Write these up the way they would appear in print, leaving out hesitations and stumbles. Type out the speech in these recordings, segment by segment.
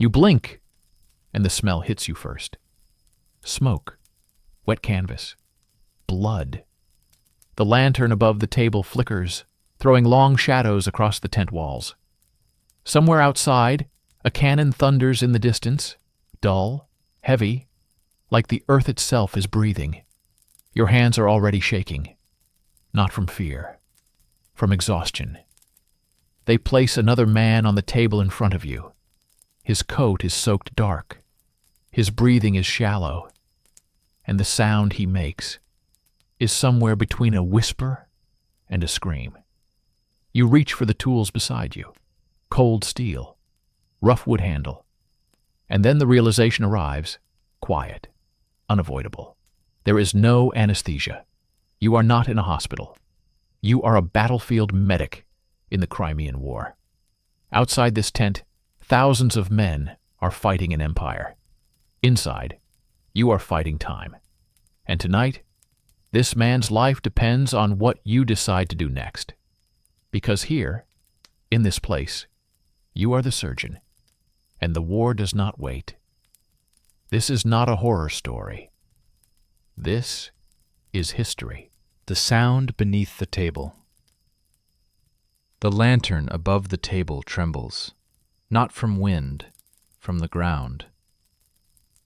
You blink, and the smell hits you first. Smoke, wet canvas, blood. The lantern above the table flickers, throwing long shadows across the tent walls. Somewhere outside, a cannon thunders in the distance, dull, heavy, like the earth itself is breathing. Your hands are already shaking, not from fear, from exhaustion. They place another man on the table in front of you. His coat is soaked dark. His breathing is shallow, and the sound he makes is somewhere between a whisper and a scream. You reach for the tools beside you. Cold steel, rough wood handle. And then the realization arrives, quiet, unavoidable. There is no anesthesia. You are not in a hospital. You are a battlefield medic in the Crimean War. Outside this tent, thousands of men are fighting an empire. Inside, you are fighting time. And tonight, this man's life depends on what you decide to do next. Because here, in this place, you are the surgeon, and the war does not wait. This is not a horror story. This is history. The sound beneath the table. The lantern above the table trembles, not from wind, from the ground.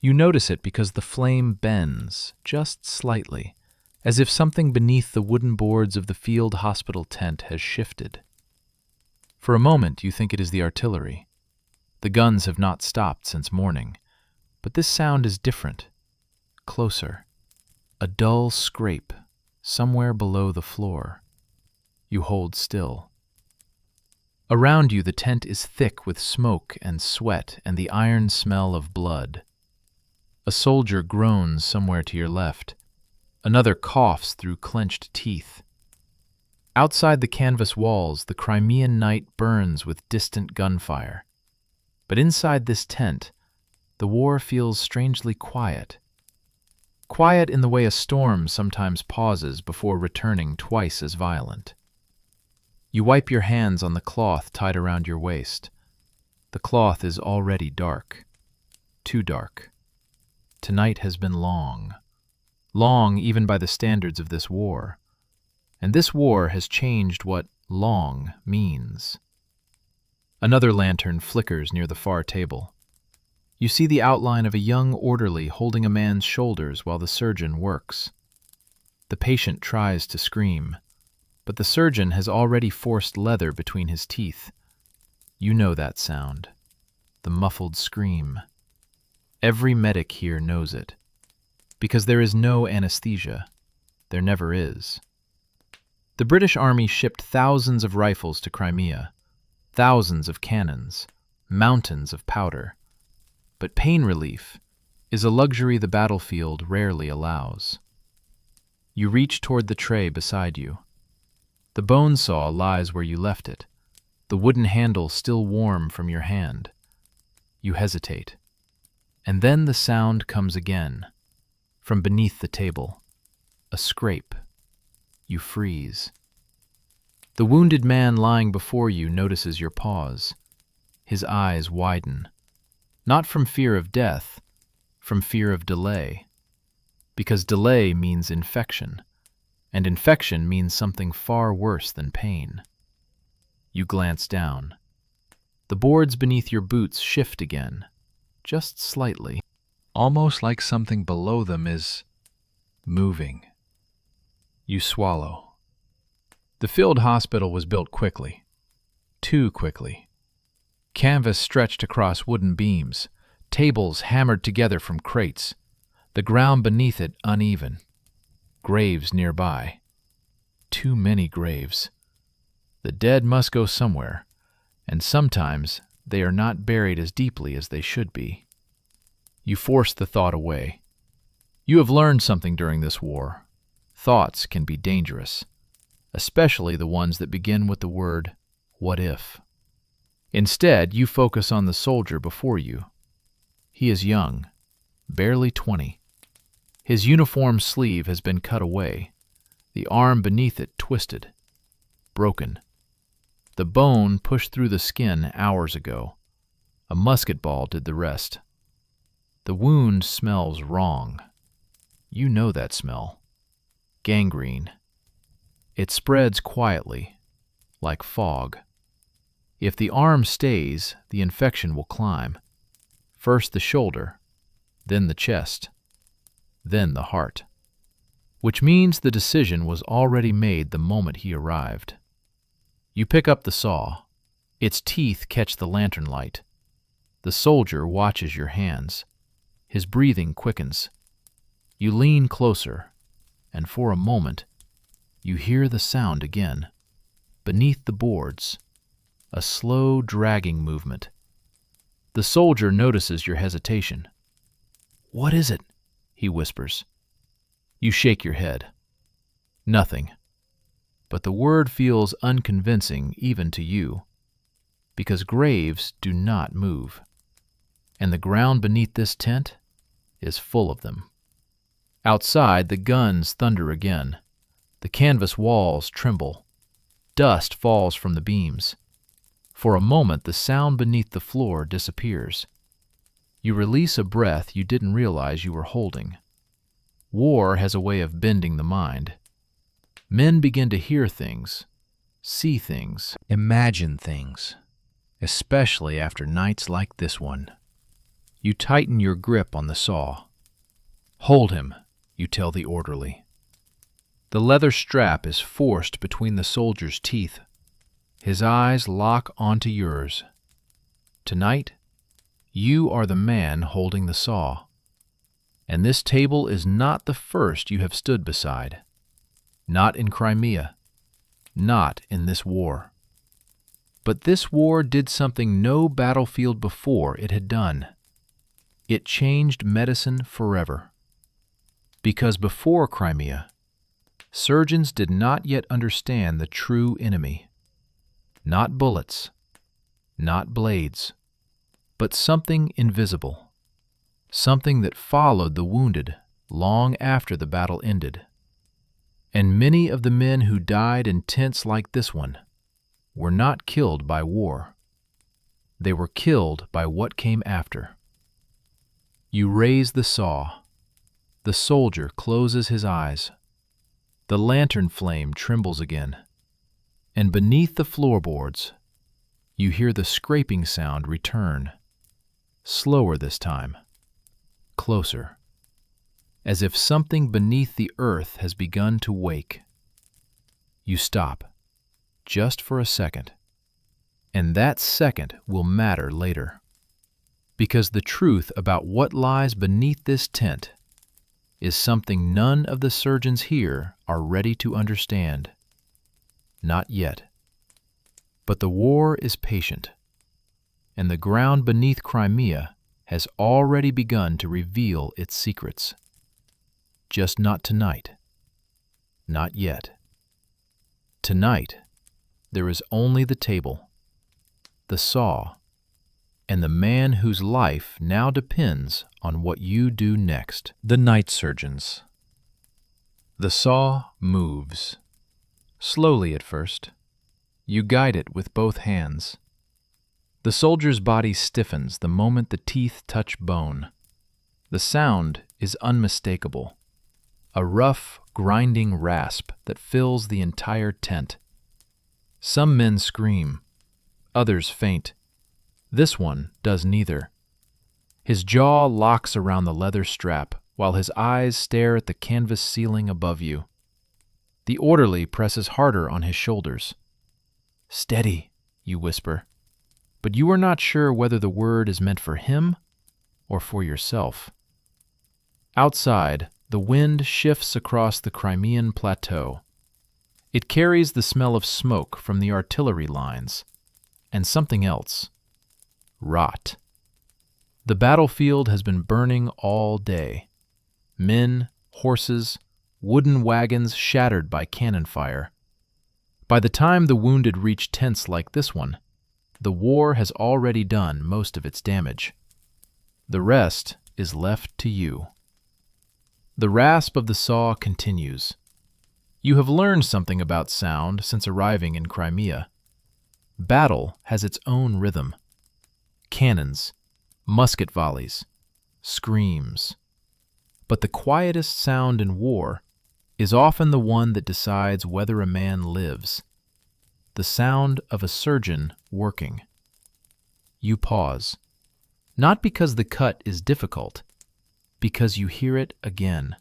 You notice it because the flame bends, just slightly, as if something beneath the wooden boards of the field hospital tent has shifted. For a moment you think it is the artillery. The guns have not stopped since morning, but this sound is different, closer. A dull scrape, somewhere below the floor. You hold still. Around you the tent is thick with smoke and sweat and the iron smell of blood. A soldier groans somewhere to your left. Another coughs through clenched teeth. Outside the canvas walls, the Crimean night burns with distant gunfire. But inside this tent, the war feels strangely quiet. Quiet in the way a storm sometimes pauses before returning twice as violent. You wipe your hands on the cloth tied around your waist. The cloth is already dark. Too dark. Tonight has been long. Long even by the standards of this war. And this war has changed what long means. Another lantern flickers near the far table. You see the outline of a young orderly holding a man's shoulders while the surgeon works. The patient tries to scream, but the surgeon has already forced leather between his teeth. You know that sound, the muffled scream. Every medic here knows it, because there is no anesthesia. There never is. The British Army shipped thousands of rifles to Crimea, thousands of cannons, mountains of powder. But pain relief is a luxury the battlefield rarely allows. You reach toward the tray beside you. The bone saw lies where you left it, the wooden handle still warm from your hand. You hesitate. And then the sound comes again, from beneath the table. A scrape. You freeze. The wounded man lying before you notices your pause. His eyes widen. Not from fear of death, from fear of delay. Because delay means infection, and infection means something far worse than pain. You glance down. The boards beneath your boots shift again, just slightly, almost like something below them is moving. You swallow. The field hospital was built quickly, too quickly. Canvas stretched across wooden beams, tables hammered together from crates, the ground beneath it uneven. Graves nearby. Too many graves. The dead must go somewhere, and sometimes they are not buried as deeply as they should be. You force the thought away. You have learned something during this war. Thoughts can be dangerous, especially the ones that begin with the word, "what if?" Instead, you focus on the soldier before you. He is young, barely 20. His uniform sleeve has been cut away, the arm beneath it twisted, broken. The bone pushed through the skin hours ago. A musket ball did the rest. The wound smells wrong. You know that smell. Gangrene. It spreads quietly, like fog. If the arm stays, the infection will climb. First the shoulder, then the chest, then the heart. Which means the decision was already made the moment he arrived. You pick up the saw. Its teeth catch the lantern light. The soldier watches your hands. His breathing quickens. You lean closer, and for a moment, you hear the sound again. Beneath the boards, a slow, dragging movement. The soldier notices your hesitation. "What is it?" he whispers. You shake your head. Nothing. But the word feels unconvincing even to you, because graves do not move, and the ground beneath this tent is full of them. Outside, the guns thunder again. The canvas walls tremble. Dust falls from the beams. For a moment, the sound beneath the floor disappears. You release a breath you didn't realize you were holding. War has a way of bending the mind. Men begin to hear things, see things, imagine things, especially after nights like this one. You tighten your grip on the saw. "Hold him," you tell the orderly. The leather strap is forced between the soldier's teeth. His eyes lock onto yours. Tonight, you are the man holding the saw. And this table is not the first you have stood beside. Not in Crimea. Not in this war. But this war did something no battlefield before it had done. It changed medicine forever. Because before Crimea, surgeons did not yet understand the true enemy. Not bullets, not blades, but something invisible. Something that followed the wounded long after the battle ended. And many of the men who died in tents like this one were not killed by war. They were killed by what came after. You raise the saw. The soldier closes his eyes. The lantern flame trembles again. And beneath the floorboards, you hear the scraping sound return. Slower this time. Closer. As if something beneath the earth has begun to wake. You stop. Just for a second. And that second will matter later. Because the truth about what lies beneath this tent is something none of the surgeons here are ready to understand. Not yet. But the war is patient, and the ground beneath Crimea has already begun to reveal its secrets. Just not tonight. Not yet. Tonight, there is only the table, the saw, and the man whose life now depends on what you do next. The night surgeons. The saw moves. Slowly at first. You guide it with both hands. The soldier's body stiffens the moment the teeth touch bone. The sound is unmistakable. A rough, grinding rasp that fills the entire tent. Some men scream. Others faint. This one does neither. His jaw locks around the leather strap while his eyes stare at the canvas ceiling above you. The orderly presses harder on his shoulders. "Steady," you whisper, but you are not sure whether the word is meant for him or for yourself. Outside, the wind shifts across the Crimean plateau. It carries the smell of smoke from the artillery lines and something else. Rot. The battlefield has been burning all day. Men, horses, wooden wagons shattered by cannon fire. By the time the wounded reach tents like this one, the war has already done most of its damage. The rest is left to you. The rasp of the saw continues. You have learned something about sound since arriving in Crimea. Battle has its own rhythm. cannons, musket volleys, screams. But the quietest sound in war is often the one that decides whether a man lives. The sound of a surgeon working. You pause, not because the cut is difficult, because you hear it again.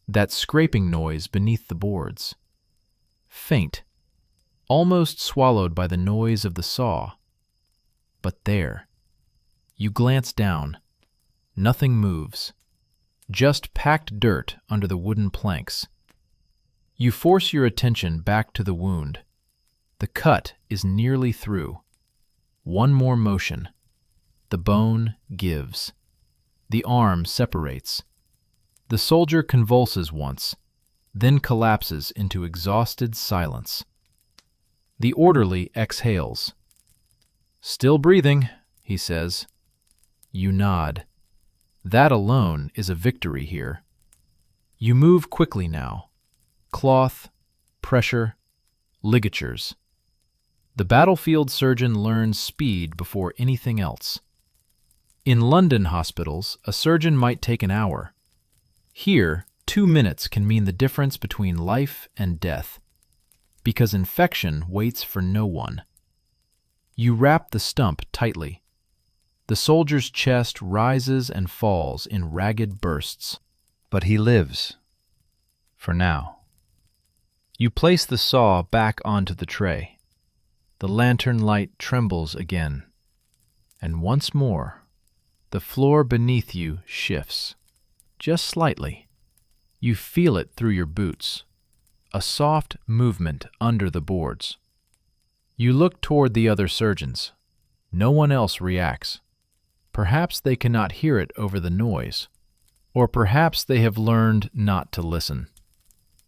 That scraping noise beneath the boards. Faint, almost swallowed by the noise of the saw. But there, you glance down. Nothing moves. Just packed dirt under the wooden planks. You force your attention back to the wound. The cut is nearly through. One more motion. The bone gives. The arm separates. The soldier convulses once, then collapses into exhausted silence. The orderly exhales. "Still breathing," he says. You nod. That alone is a victory here. You move quickly now. Cloth, pressure, ligatures. The battlefield surgeon learns speed before anything else. In London hospitals, a surgeon might take an hour. Here, 2 minutes can mean the difference between life and death, because infection waits for no one. You wrap the stump tightly. The soldier's chest rises and falls in ragged bursts, but he lives. For now. You place the saw back onto the tray. The lantern light trembles again, and once more, the floor beneath you shifts, just slightly. You feel it through your boots, a soft movement under the boards. You look toward the other surgeons. No one else reacts. Perhaps they cannot hear it over the noise, or perhaps they have learned not to listen.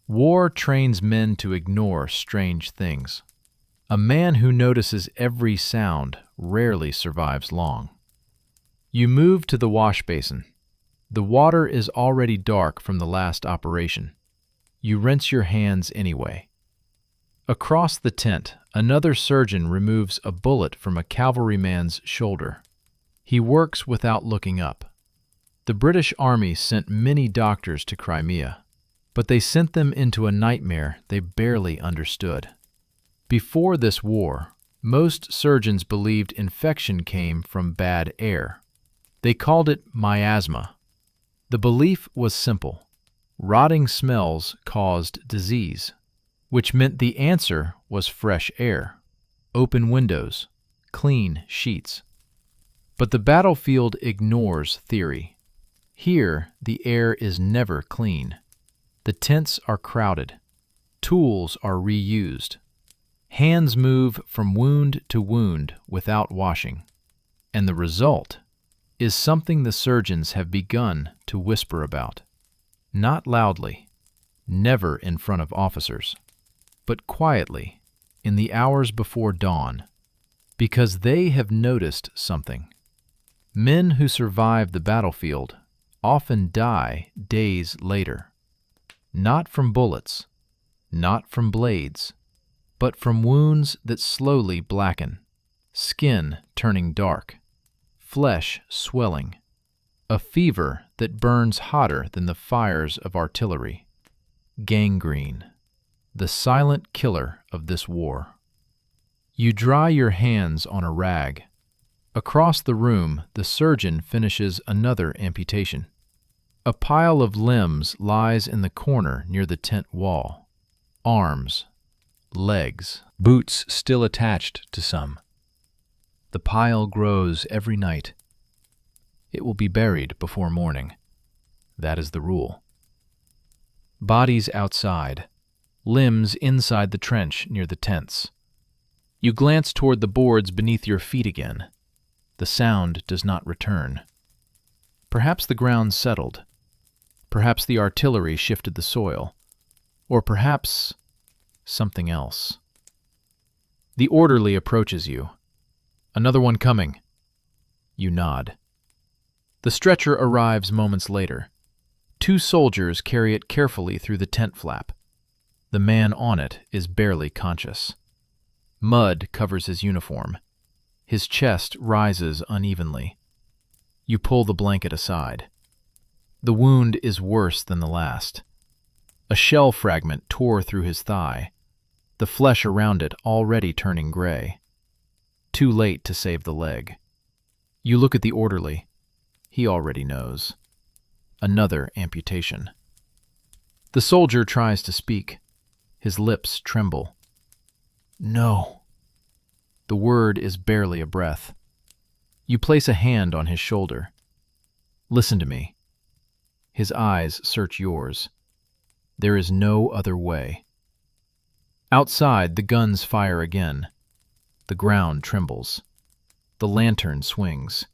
War trains men to ignore strange things. A man who notices every sound rarely survives long. You move to the wash basin. The water is already dark from the last operation. You rinse your hands anyway. Across the tent, another surgeon removes a bullet from a cavalryman's shoulder. He works without looking up. The British Army sent many doctors to Crimea, but they sent them into a nightmare they barely understood. Before this war, most surgeons believed infection came from bad air. They called it miasma. The belief was simple. Rotting smells caused disease, which meant the answer was fresh air, open windows, clean sheets. But the battlefield ignores theory. Here, the air is never clean. The tents are crowded. Tools are reused. Hands move from wound to wound without washing. And the result is something the surgeons have begun to whisper about. Not loudly, never in front of officers, but quietly, in the hours before dawn, because they have noticed something. Men who survive the battlefield often die days later. Not from bullets, not from blades, but from wounds that slowly blacken, skin turning dark, flesh swelling, a fever that burns hotter than the fires of artillery. Gangrene, the silent killer of this war. You dry your hands on a rag. Across the room, the surgeon finishes another amputation. A pile of limbs lies in the corner near the tent wall. Arms, legs, boots still attached to some. The pile grows every night. It will be buried before morning. That is the rule. Bodies outside, limbs inside the trench near the tents. You glance toward the boards beneath your feet again. The sound does not return. Perhaps the ground settled. Perhaps the artillery shifted the soil. Or perhaps something else. The orderly approaches you. "Another one coming." You nod. The stretcher arrives moments later. 2 soldiers carry it carefully through the tent flap. The man on it is barely conscious. Mud covers his uniform. His chest rises unevenly. You pull the blanket aside. The wound is worse than the last. A shell fragment tore through his thigh, the flesh around it already turning gray. Too late to save the leg. You look at the orderly. He already knows. Another amputation. The soldier tries to speak. His lips tremble. No. The word is barely a breath. You place a hand on his shoulder. Listen to me. His eyes search yours. There is no other way. Outside, the guns fire again. The ground trembles. The lantern swings.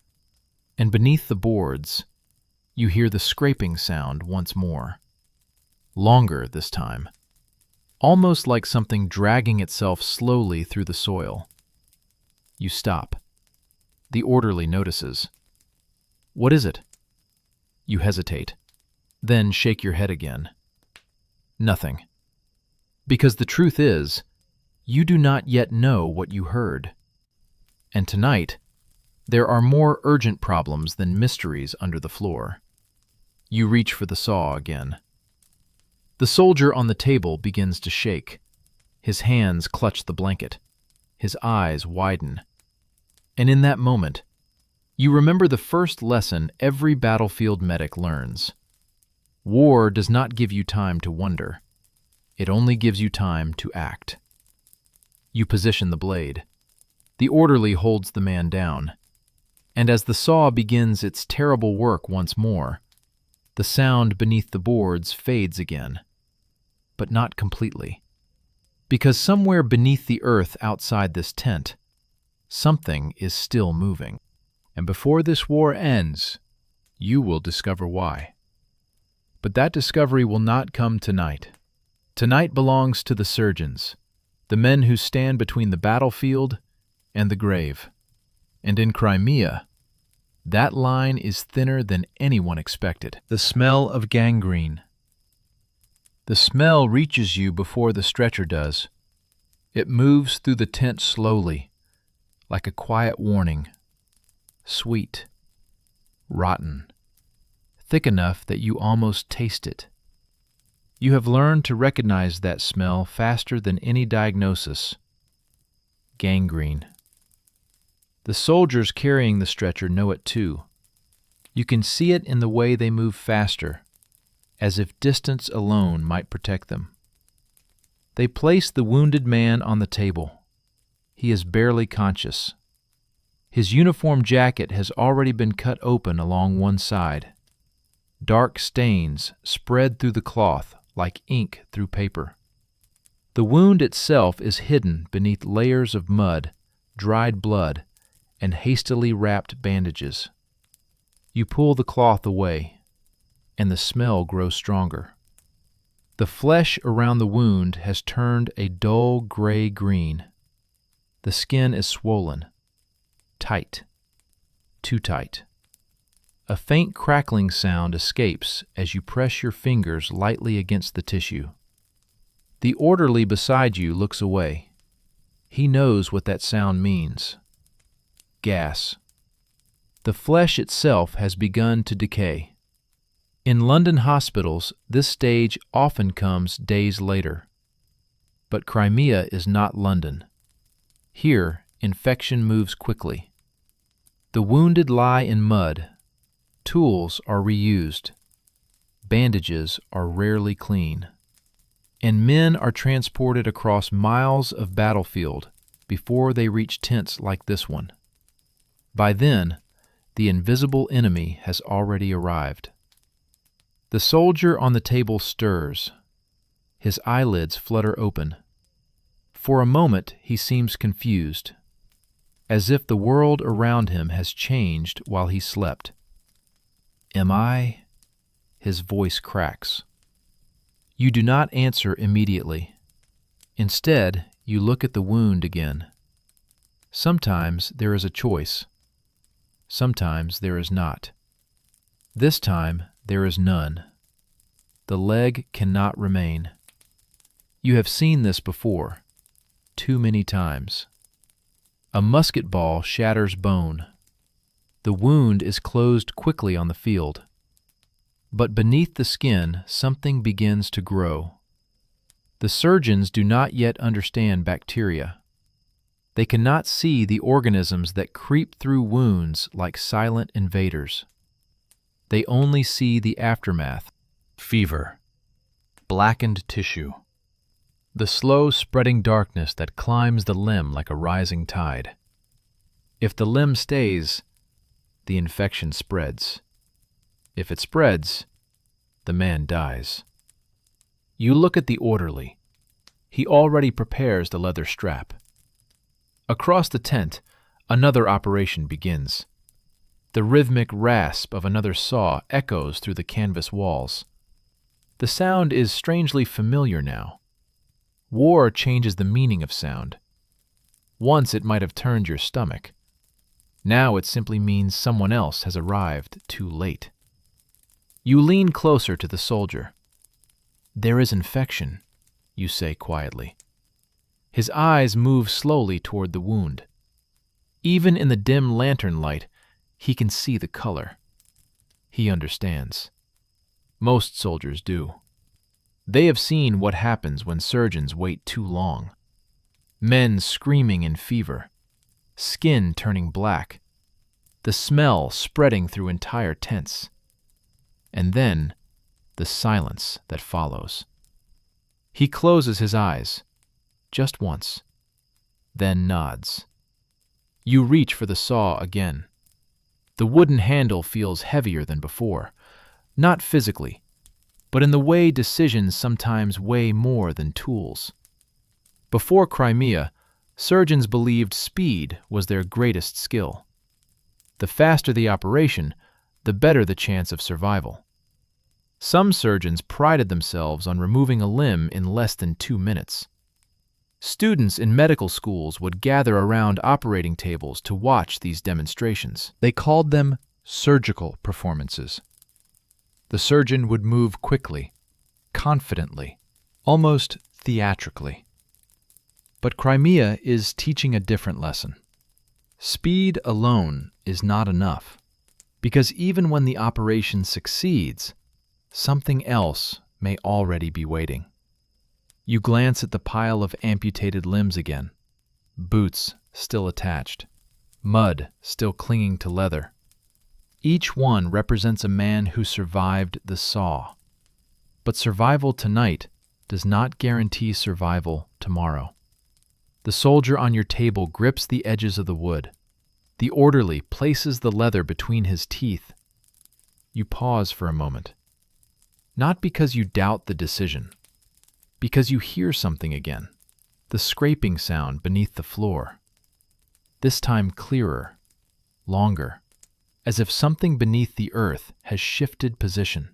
And beneath the boards, you hear the scraping sound once more. Longer this time. Almost like something dragging itself slowly through the soil. You stop. The orderly notices. What is it? You hesitate, then shake your head again. Nothing. Because the truth is, you do not yet know what you heard. And tonight, there are more urgent problems than mysteries under the floor. You reach for the saw again. The soldier on the table begins to shake. His hands clutch the blanket. His eyes widen. And in that moment, you remember the first lesson every battlefield medic learns. War does not give you time to wonder. It only gives you time to act. You position the blade. The orderly holds the man down. And as the saw begins its terrible work once more, the sound beneath the boards fades again. But not completely. Because somewhere beneath the earth outside this tent, something is still moving. And before this war ends, you will discover why. But that discovery will not come tonight. Tonight belongs to the surgeons, the men who stand between the battlefield and the grave. And in Crimea, that line is thinner than anyone expected. The smell of gangrene. The smell reaches you before the stretcher does. It moves through the tent slowly, like a quiet warning. Sweet, rotten, thick enough that you almost taste it. You have learned to recognize that smell faster than any diagnosis. Gangrene. The soldiers carrying the stretcher know it too. You can see it in the way they move faster, as if distance alone might protect them. They place the wounded man on the table. He is barely conscious. His uniform jacket has already been cut open along one side. Dark stains spread through the cloth like ink through paper. The wound itself is hidden beneath layers of mud, dried blood, and hastily wrapped bandages. You pull the cloth away, and the smell grows stronger. The flesh around the wound has turned a dull gray-green. The skin is swollen, tight, too tight. A faint crackling sound escapes as you press your fingers lightly against the tissue. The orderly beside you looks away. He knows what that sound means. Gas. The flesh itself has begun to decay. In London hospitals, this stage often comes days later. But Crimea is not London. Here, infection moves quickly. The wounded lie in mud. Tools are reused. Bandages are rarely clean. And men are transported across miles of battlefield before they reach tents like this one. By then, the invisible enemy has already arrived. The soldier on the table stirs. His eyelids flutter open. For a moment, he seems confused, as if the world around him has changed while he slept. Am I? His voice cracks. You do not answer immediately. Instead, you look at the wound again. Sometimes there is a choice. Sometimes there is not. This time, there is none. The leg cannot remain. You have seen this before, too many times. A musket ball shatters bone. The wound is closed quickly on the field. But beneath the skin, something begins to grow. The surgeons do not yet understand bacteria. They cannot see the organisms that creep through wounds like silent invaders. They only see the aftermath: fever, blackened tissue, the slow spreading darkness that climbs the limb like a rising tide. If the limb stays, the infection spreads. If it spreads, the man dies. You look at the orderly. He already prepares the leather strap. Across the tent, another operation begins. The rhythmic rasp of another saw echoes through the canvas walls. The sound is strangely familiar now. War changes the meaning of sound. Once it might have turned your stomach. Now it simply means someone else has arrived too late. You lean closer to the soldier. "There is infection," you say quietly. His eyes move slowly toward the wound. Even in the dim lantern light, he can see the color. He understands. Most soldiers do. They have seen what happens when surgeons wait too long. Men screaming in fever, skin turning black, the smell spreading through entire tents. And then, the silence that follows. He closes his eyes, just once, then nods. You reach for the saw again. The wooden handle feels heavier than before, not physically, but in the way decisions sometimes weigh more than tools. Before Crimea, surgeons believed speed was their greatest skill. The faster the operation, the better the chance of survival. Some surgeons prided themselves on removing a limb in less than 2 minutes. Students in medical schools would gather around operating tables to watch these demonstrations. They called them surgical performances. The surgeon would move quickly, confidently, almost theatrically. But Crimea is teaching a different lesson. Speed alone is not enough, because even when the operation succeeds, something else may already be waiting. You glance at the pile of amputated limbs again. Boots still attached. Mud still clinging to leather. Each one represents a man who survived the saw. But survival tonight does not guarantee survival tomorrow. The soldier on your table grips the edges of the wood. The orderly places the leather between his teeth. You pause for a moment. Not because you doubt the decision, because you hear something again, the scraping sound beneath the floor. This time clearer, longer, as if something beneath the earth has shifted position.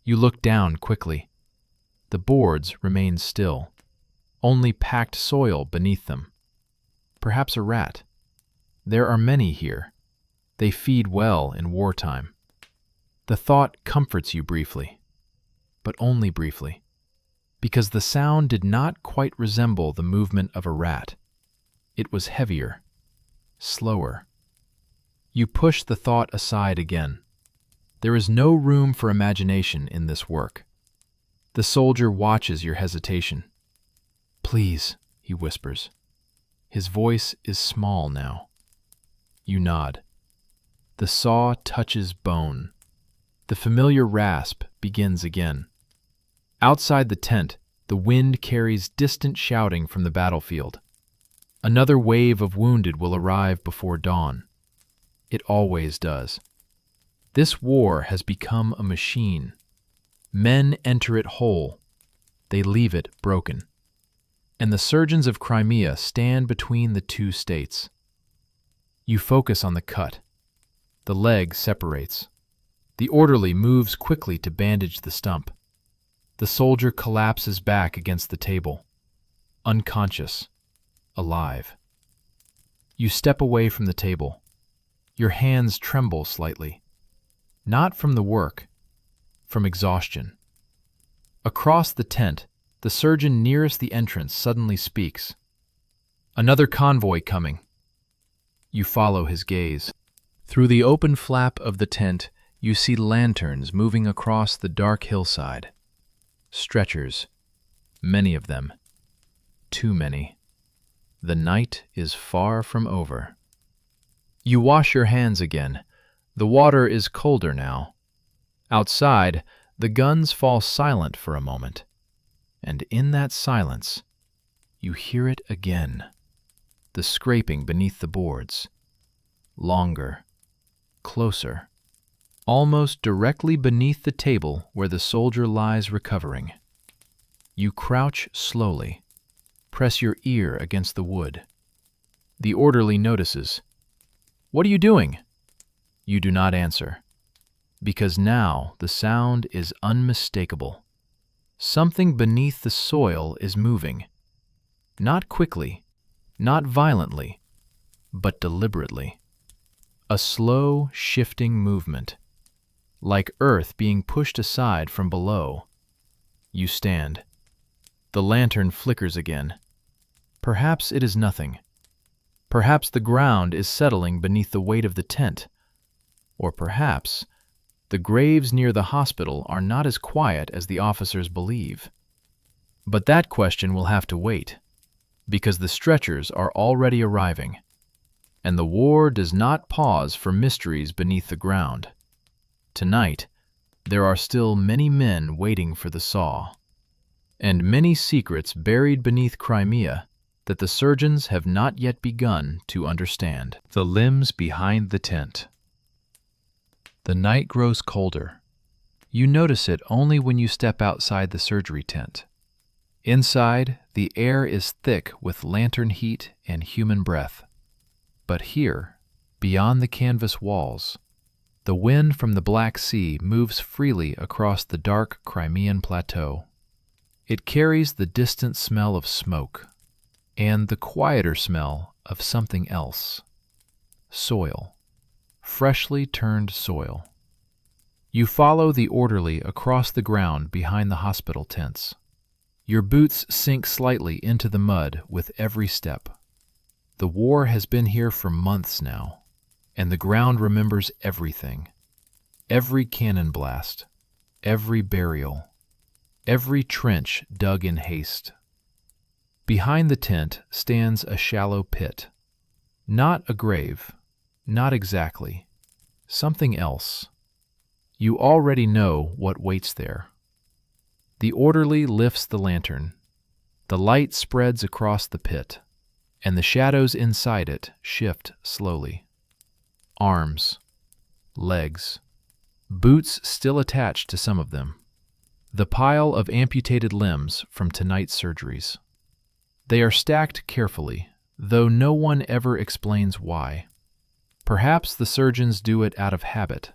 You look down quickly. The boards remain still, only packed soil beneath them. Perhaps a rat. There are many here. They feed well in wartime. The thought comforts you briefly, but only briefly, because the sound did not quite resemble the movement of a rat. It was heavier, slower. You push the thought aside again. There is no room for imagination in this work. The soldier watches your hesitation. "Please," he whispers. His voice is small now. You nod. The saw touches bone. The familiar rasp begins again. Outside the tent, the wind carries distant shouting from the battlefield. Another wave of wounded will arrive before dawn. It always does. This war has become a machine. Men enter it whole. They leave it broken. And the surgeons of Crimea stand between the two states. You focus on the cut. The leg separates. The orderly moves quickly to bandage the stump. The soldier collapses back against the table, unconscious, alive. You step away from the table. Your hands tremble slightly. Not from the work, from exhaustion. Across the tent, the surgeon nearest the entrance suddenly speaks. "Another convoy coming," You follow his gaze. Through the open flap of the tent, you see lanterns moving across the dark hillside. Stretchers, many of them. Too many. The night is far from over. You wash your hands again. The water is colder now. Outside, the guns fall silent for a moment. And in that silence, you hear it again. The scraping beneath the boards. Longer. Closer. Almost directly beneath the table where the soldier lies recovering. You crouch slowly. Press your ear against the wood. The orderly notices. "What are you doing?" You do not answer. Because now the sound is unmistakable. Something beneath the soil is moving. Not quickly, not violently, but deliberately. A slow, shifting movement. Like earth being pushed aside from below. You stand. The lantern flickers again. Perhaps it is nothing. Perhaps the ground is settling beneath the weight of the tent. Or perhaps the graves near the hospital are not as quiet as the officers believe. But that question will have to wait, because the stretchers are already arriving, and the war does not pause for mysteries beneath the ground. Tonight, there are still many men waiting for the saw, and many secrets buried beneath Crimea that the surgeons have not yet begun to understand. The limbs behind the tent. The night grows colder. You notice it only when you step outside the surgery tent. Inside, the air is thick with lantern heat and human breath. But here, beyond the canvas walls, the wind from the Black Sea moves freely across the dark Crimean plateau. It carries the distant smell of smoke and the quieter smell of something else. Soil. Freshly turned soil. You follow the orderly across the ground behind the hospital tents. Your boots sink slightly into the mud with every step. The war has been here for months now, and the ground remembers everything. Every cannon blast, every burial, every trench dug in haste. Behind the tent stands a shallow pit. Not a grave, not exactly. Something else. You already know what waits there. The orderly lifts the lantern. The light spreads across the pit, and the shadows inside it shift slowly. Arms, legs, boots still attached to some of them. The pile of amputated limbs from tonight's surgeries. They are stacked carefully, though no one ever explains why. Perhaps the surgeons do it out of habit.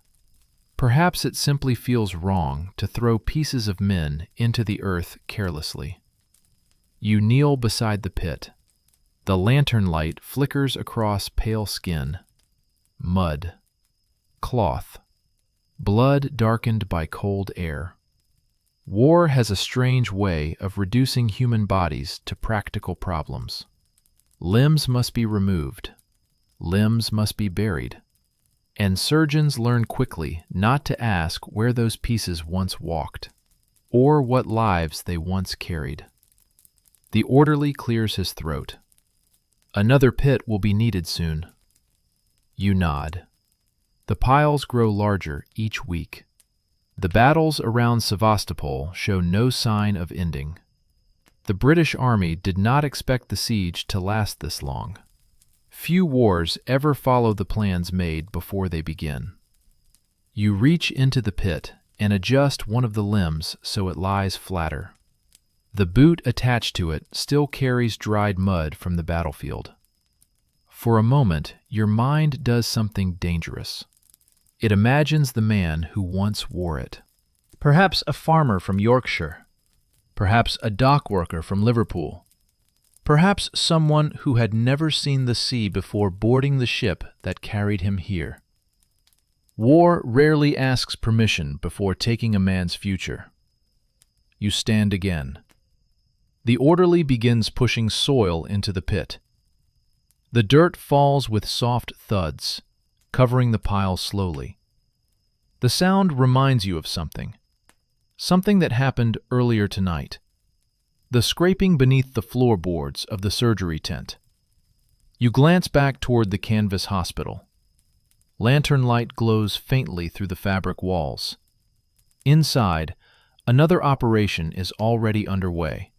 Perhaps it simply feels wrong to throw pieces of men into the earth carelessly. You kneel beside the pit. The lantern light flickers across pale skin. Mud. Cloth. Blood darkened by cold air. War has a strange way of reducing human bodies to practical problems. Limbs must be removed. Limbs must be buried. And surgeons learn quickly not to ask where those pieces once walked, or what lives they once carried. The orderly clears his throat. Another pit will be needed soon. You nod. The piles grow larger each week. The battles around Sevastopol show no sign of ending. The British Army did not expect the siege to last this long. Few wars ever follow the plans made before they begin. You reach into the pit and adjust one of the limbs so it lies flatter. The boot attached to it still carries dried mud from the battlefield. For a moment, your mind does something dangerous. It imagines the man who once wore it. Perhaps a farmer from Yorkshire. Perhaps a dock worker from Liverpool. Perhaps someone who had never seen the sea before boarding the ship that carried him here. War rarely asks permission before taking a man's future. You stand again. The orderly begins pushing soil into the pit. The dirt falls with soft thuds, covering the pile slowly. The sound reminds you of something that happened earlier tonight. The scraping beneath the floorboards of the surgery tent. You glance back toward the canvas hospital. Lantern light glows faintly through the fabric walls. Inside, another operation is already underway.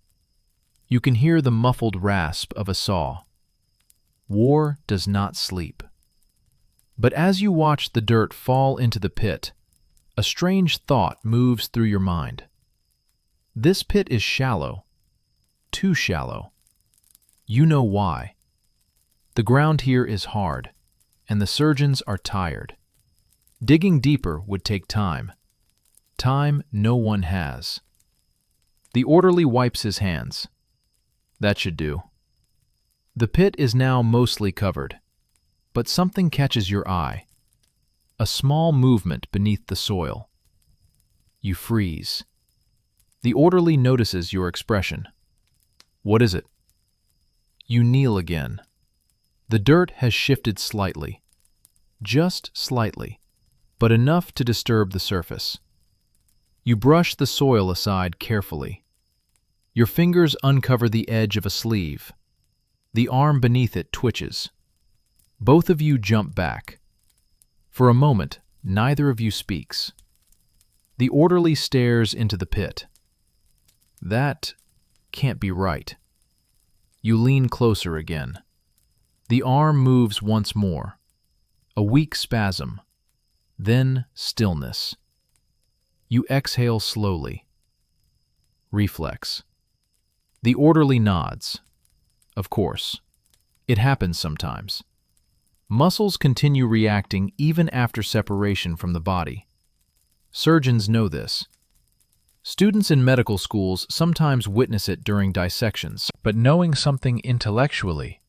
You can hear the muffled rasp of a saw. War does not sleep. But as you watch the dirt fall into the pit, a strange thought moves through your mind. This pit is shallow. Too shallow. You know why. The ground here is hard, and the surgeons are tired. Digging deeper would take time. Time no one has. The orderly wipes his hands. That should do. The pit is now mostly covered, but something catches your eye. A small movement beneath the soil. You freeze. The orderly notices your expression. What is it? You kneel again. The dirt has shifted slightly. Just slightly, but enough to disturb the surface. You brush the soil aside carefully. Your fingers uncover the edge of a sleeve. The arm beneath it twitches. Both of you jump back. For a moment, neither of you speaks. The orderly stares into the pit. That can't be right. You lean closer again. The arm moves once more. A weak spasm. Then stillness. You exhale slowly. Reflex. The orderly nods. Of course. It happens sometimes. Muscles continue reacting even after separation from the body. Surgeons know this. Students in medical schools sometimes witness it during dissections, but knowing something intellectually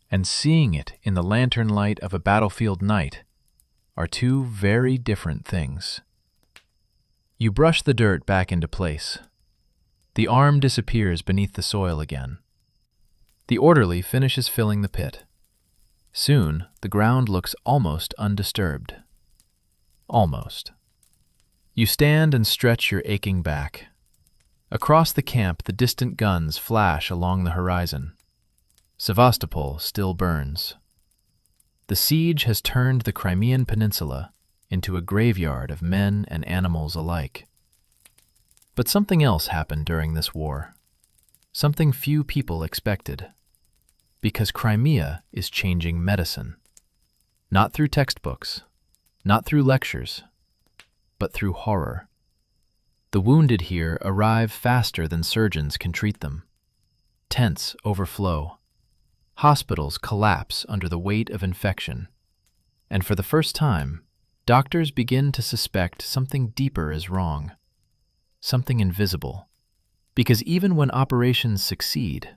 and seeing it in the lantern light of a battlefield night are two very different things. You brush the dirt back into place. The arm disappears beneath the soil again. The orderly finishes filling the pit. Soon, the ground looks almost undisturbed. Almost. You stand and stretch your aching back. Across the camp, the distant guns flash along the horizon. Sevastopol still burns. The siege has turned the Crimean Peninsula into a graveyard of men and animals alike. But something else happened during this war. Something few people expected. Because Crimea is changing medicine. Not through textbooks, not through lectures, but through horror. The wounded here arrive faster than surgeons can treat them. Tents overflow. Hospitals collapse under the weight of infection. And for the first time, doctors begin to suspect something deeper is wrong. Something invisible. Because even when operations succeed,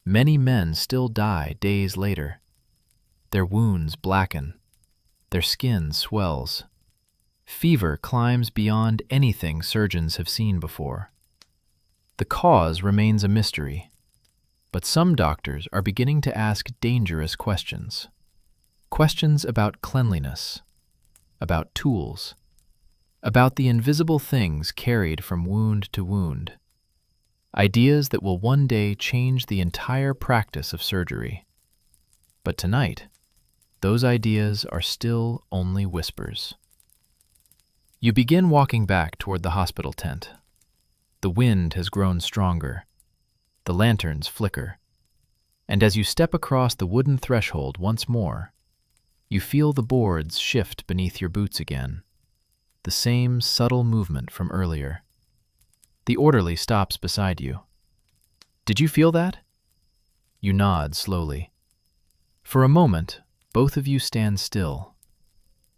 many men still die days later. Their wounds blacken. Their skin swells. Fever climbs beyond anything surgeons have seen before. The cause remains a mystery, but some doctors are beginning to ask dangerous questions. Questions about cleanliness, about tools, about the invisible things carried from wound to wound. Ideas that will one day change the entire practice of surgery. But tonight, those ideas are still only whispers. You begin walking back toward the hospital tent. The wind has grown stronger. The lanterns flicker. And as you step across the wooden threshold once more, you feel the boards shift beneath your boots again. The same subtle movement from earlier. The orderly stops beside you. Did you feel that? You nod slowly. For a moment, both of you stand still,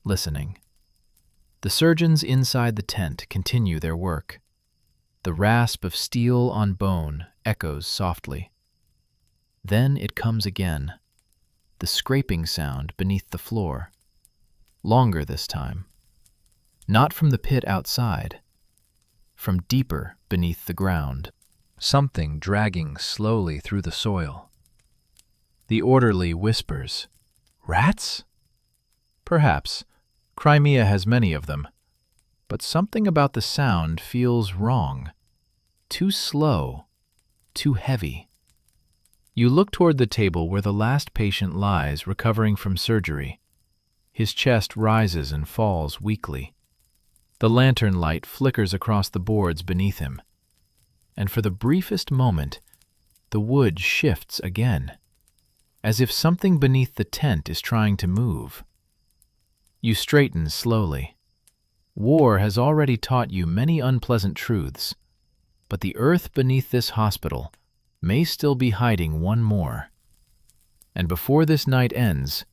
listening. The surgeons inside the tent continue their work. The rasp of steel on bone echoes softly. Then it comes again, the scraping sound beneath the floor. Longer this time. Not from the pit outside, from deeper beneath the ground. Something dragging slowly through the soil. The orderly whispers, "Rats?" Perhaps. Crimea has many of them. But something about the sound feels wrong. Too slow, too heavy. You look toward the table where the last patient lies, recovering from surgery. His chest rises and falls weakly. The lantern light flickers across the boards beneath him. And for the briefest moment, the wood shifts again, as if something beneath the tent is trying to move. You straighten slowly. War has already taught you many unpleasant truths, but the earth beneath this hospital may still be hiding one more. And before this night ends,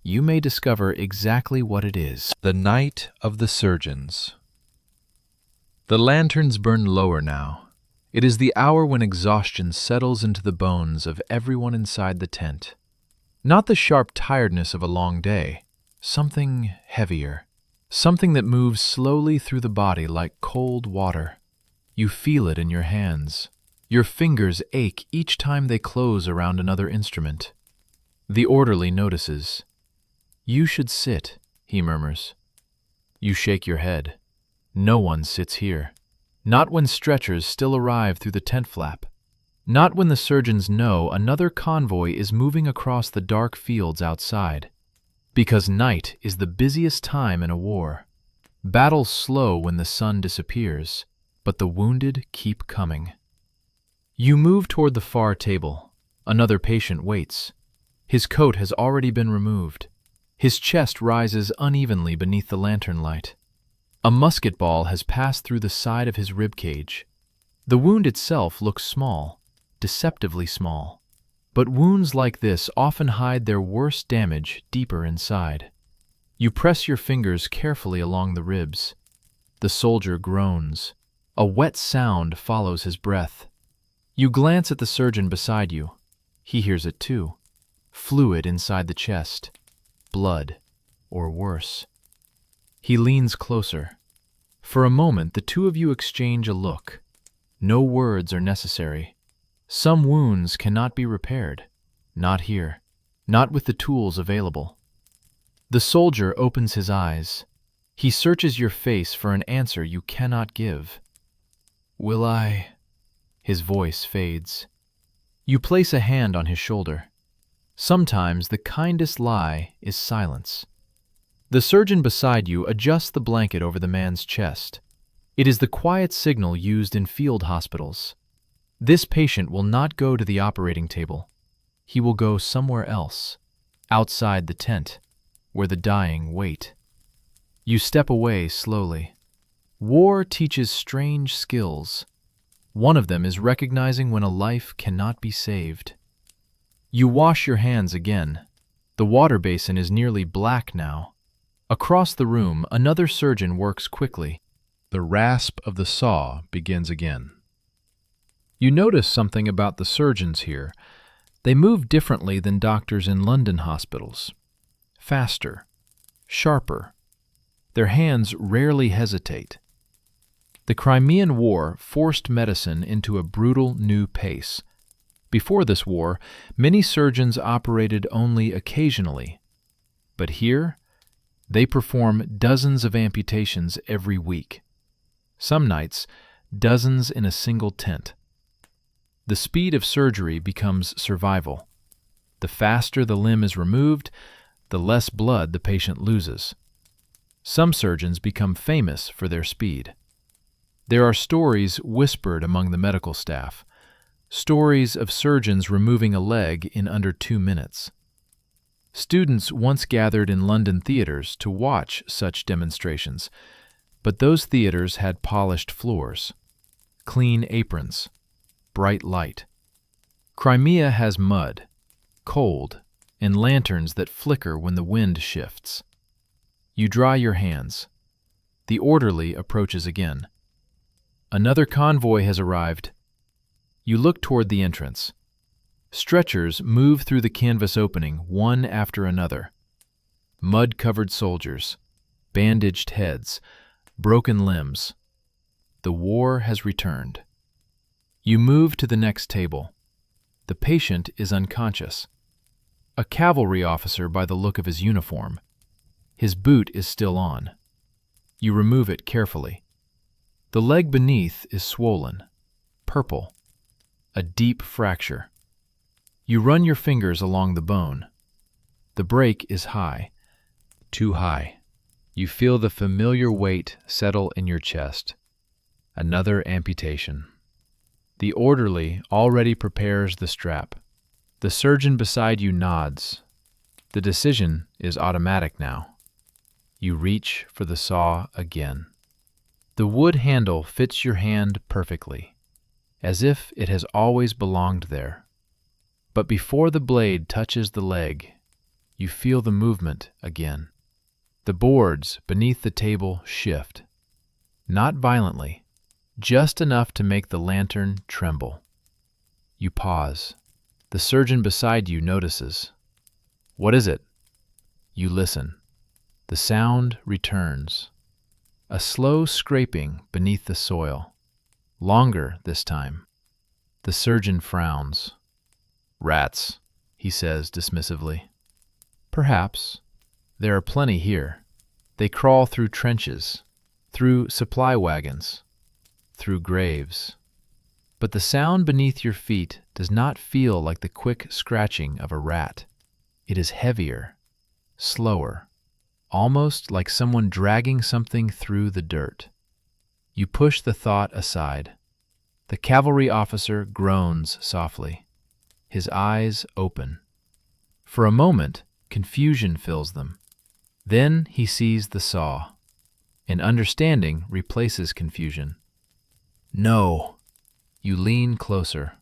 you may discover exactly what it is. The night of the surgeons. The lanterns burn lower now. It is the hour when exhaustion settles into the bones of everyone inside the tent. Not the sharp tiredness of a long day, something heavier, something that moves slowly through the body like cold water. You feel it in your hands. Your fingers ache each time they close around another instrument. The orderly notices. "You should sit," he murmurs. You shake your head. No one sits here. Not when stretchers still arrive through the tent flap. Not when the surgeons know another convoy is moving across the dark fields outside. Because night is the busiest time in a war. Battles slow when the sun disappears, but the wounded keep coming. You move toward the far table. Another patient waits. His coat has already been removed. His chest rises unevenly beneath the lantern light. A musket ball has passed through the side of his rib cage. The wound itself looks small, deceptively small. But wounds like this often hide their worst damage deeper inside. You press your fingers carefully along the ribs. The soldier groans. A wet sound follows his breath. You glance at the surgeon beside you. He hears it too. Fluid inside the chest. Blood, or worse. He leans closer. For a moment, the two of you exchange a look. No words are necessary. Some wounds cannot be repaired. Not here. Not with the tools available. The soldier opens his eyes. He searches your face for an answer you cannot give. "Will I?" His voice fades. You place a hand on his shoulder. Sometimes the kindest lie is silence. The surgeon beside you adjusts the blanket over the man's chest. It is the quiet signal used in field hospitals. This patient will not go to the operating table. He will go somewhere else, outside the tent, where the dying wait. You step away slowly. War teaches strange skills. One of them is recognizing when a life cannot be saved. You wash your hands again. The water basin is nearly black now. Across the room, another surgeon works quickly. The rasp of the saw begins again. You notice something about the surgeons here. They move differently than doctors in London hospitals. Faster, sharper. Their hands rarely hesitate. The Crimean War forced medicine into a brutal new pace. Before this war, many surgeons operated only occasionally. But here, they perform dozens of amputations every week. Some nights, dozens in a single tent. The speed of surgery becomes survival. The faster the limb is removed, the less blood the patient loses. Some surgeons become famous for their speed. There are stories whispered among the medical staff, stories of surgeons removing a leg in under 2 minutes. Students once gathered in London theaters to watch such demonstrations, but those theaters had polished floors, clean aprons, bright light. Crimea has mud, cold, and lanterns that flicker when the wind shifts. You dry your hands. The orderly approaches again. Another convoy has arrived. You look toward the entrance. Stretchers move through the canvas opening, one after another. Mud-covered soldiers, bandaged heads, broken limbs. The war has returned. You move to the next table. The patient is unconscious. A cavalry officer by the look of his uniform. His boot is still on. You remove it carefully. The leg beneath is swollen, purple, a deep fracture. You run your fingers along the bone. The break is high, too high. You feel the familiar weight settle in your chest. Another amputation. The orderly already prepares the strap. The surgeon beside you nods. The decision is automatic now. You reach for the saw again. The wood handle fits your hand perfectly, as if it has always belonged there. But before the blade touches the leg, you feel the movement again. The boards beneath the table shift. Not violently, just enough to make the lantern tremble. You pause. The surgeon beside you notices. What is it? You listen. The sound returns. A slow scraping beneath the soil. Longer this time. The surgeon frowns. Rats, he says dismissively. Perhaps. There are plenty here. They crawl through trenches, through supply wagons, through graves. But the sound beneath your feet does not feel like the quick scratching of a rat. It is heavier, slower, almost like someone dragging something through the dirt. You push the thought aside. The cavalry officer groans softly. His eyes open. For a moment, confusion fills them. Then he sees the saw. An understanding replaces confusion. No. You lean closer.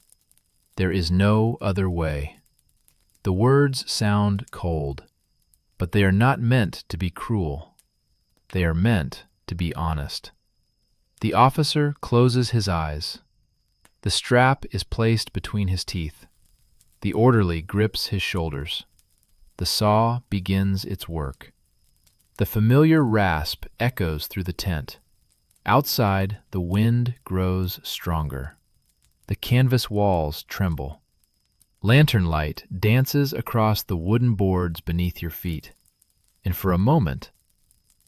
There is no other way. The words sound cold, but they are not meant to be cruel. They are meant to be honest. The officer closes his eyes. The strap is placed between his teeth. The orderly grips his shoulders. The saw begins its work. The familiar rasp echoes through the tent. Outside, the wind grows stronger. The canvas walls tremble. Lantern light dances across the wooden boards beneath your feet. And for a moment,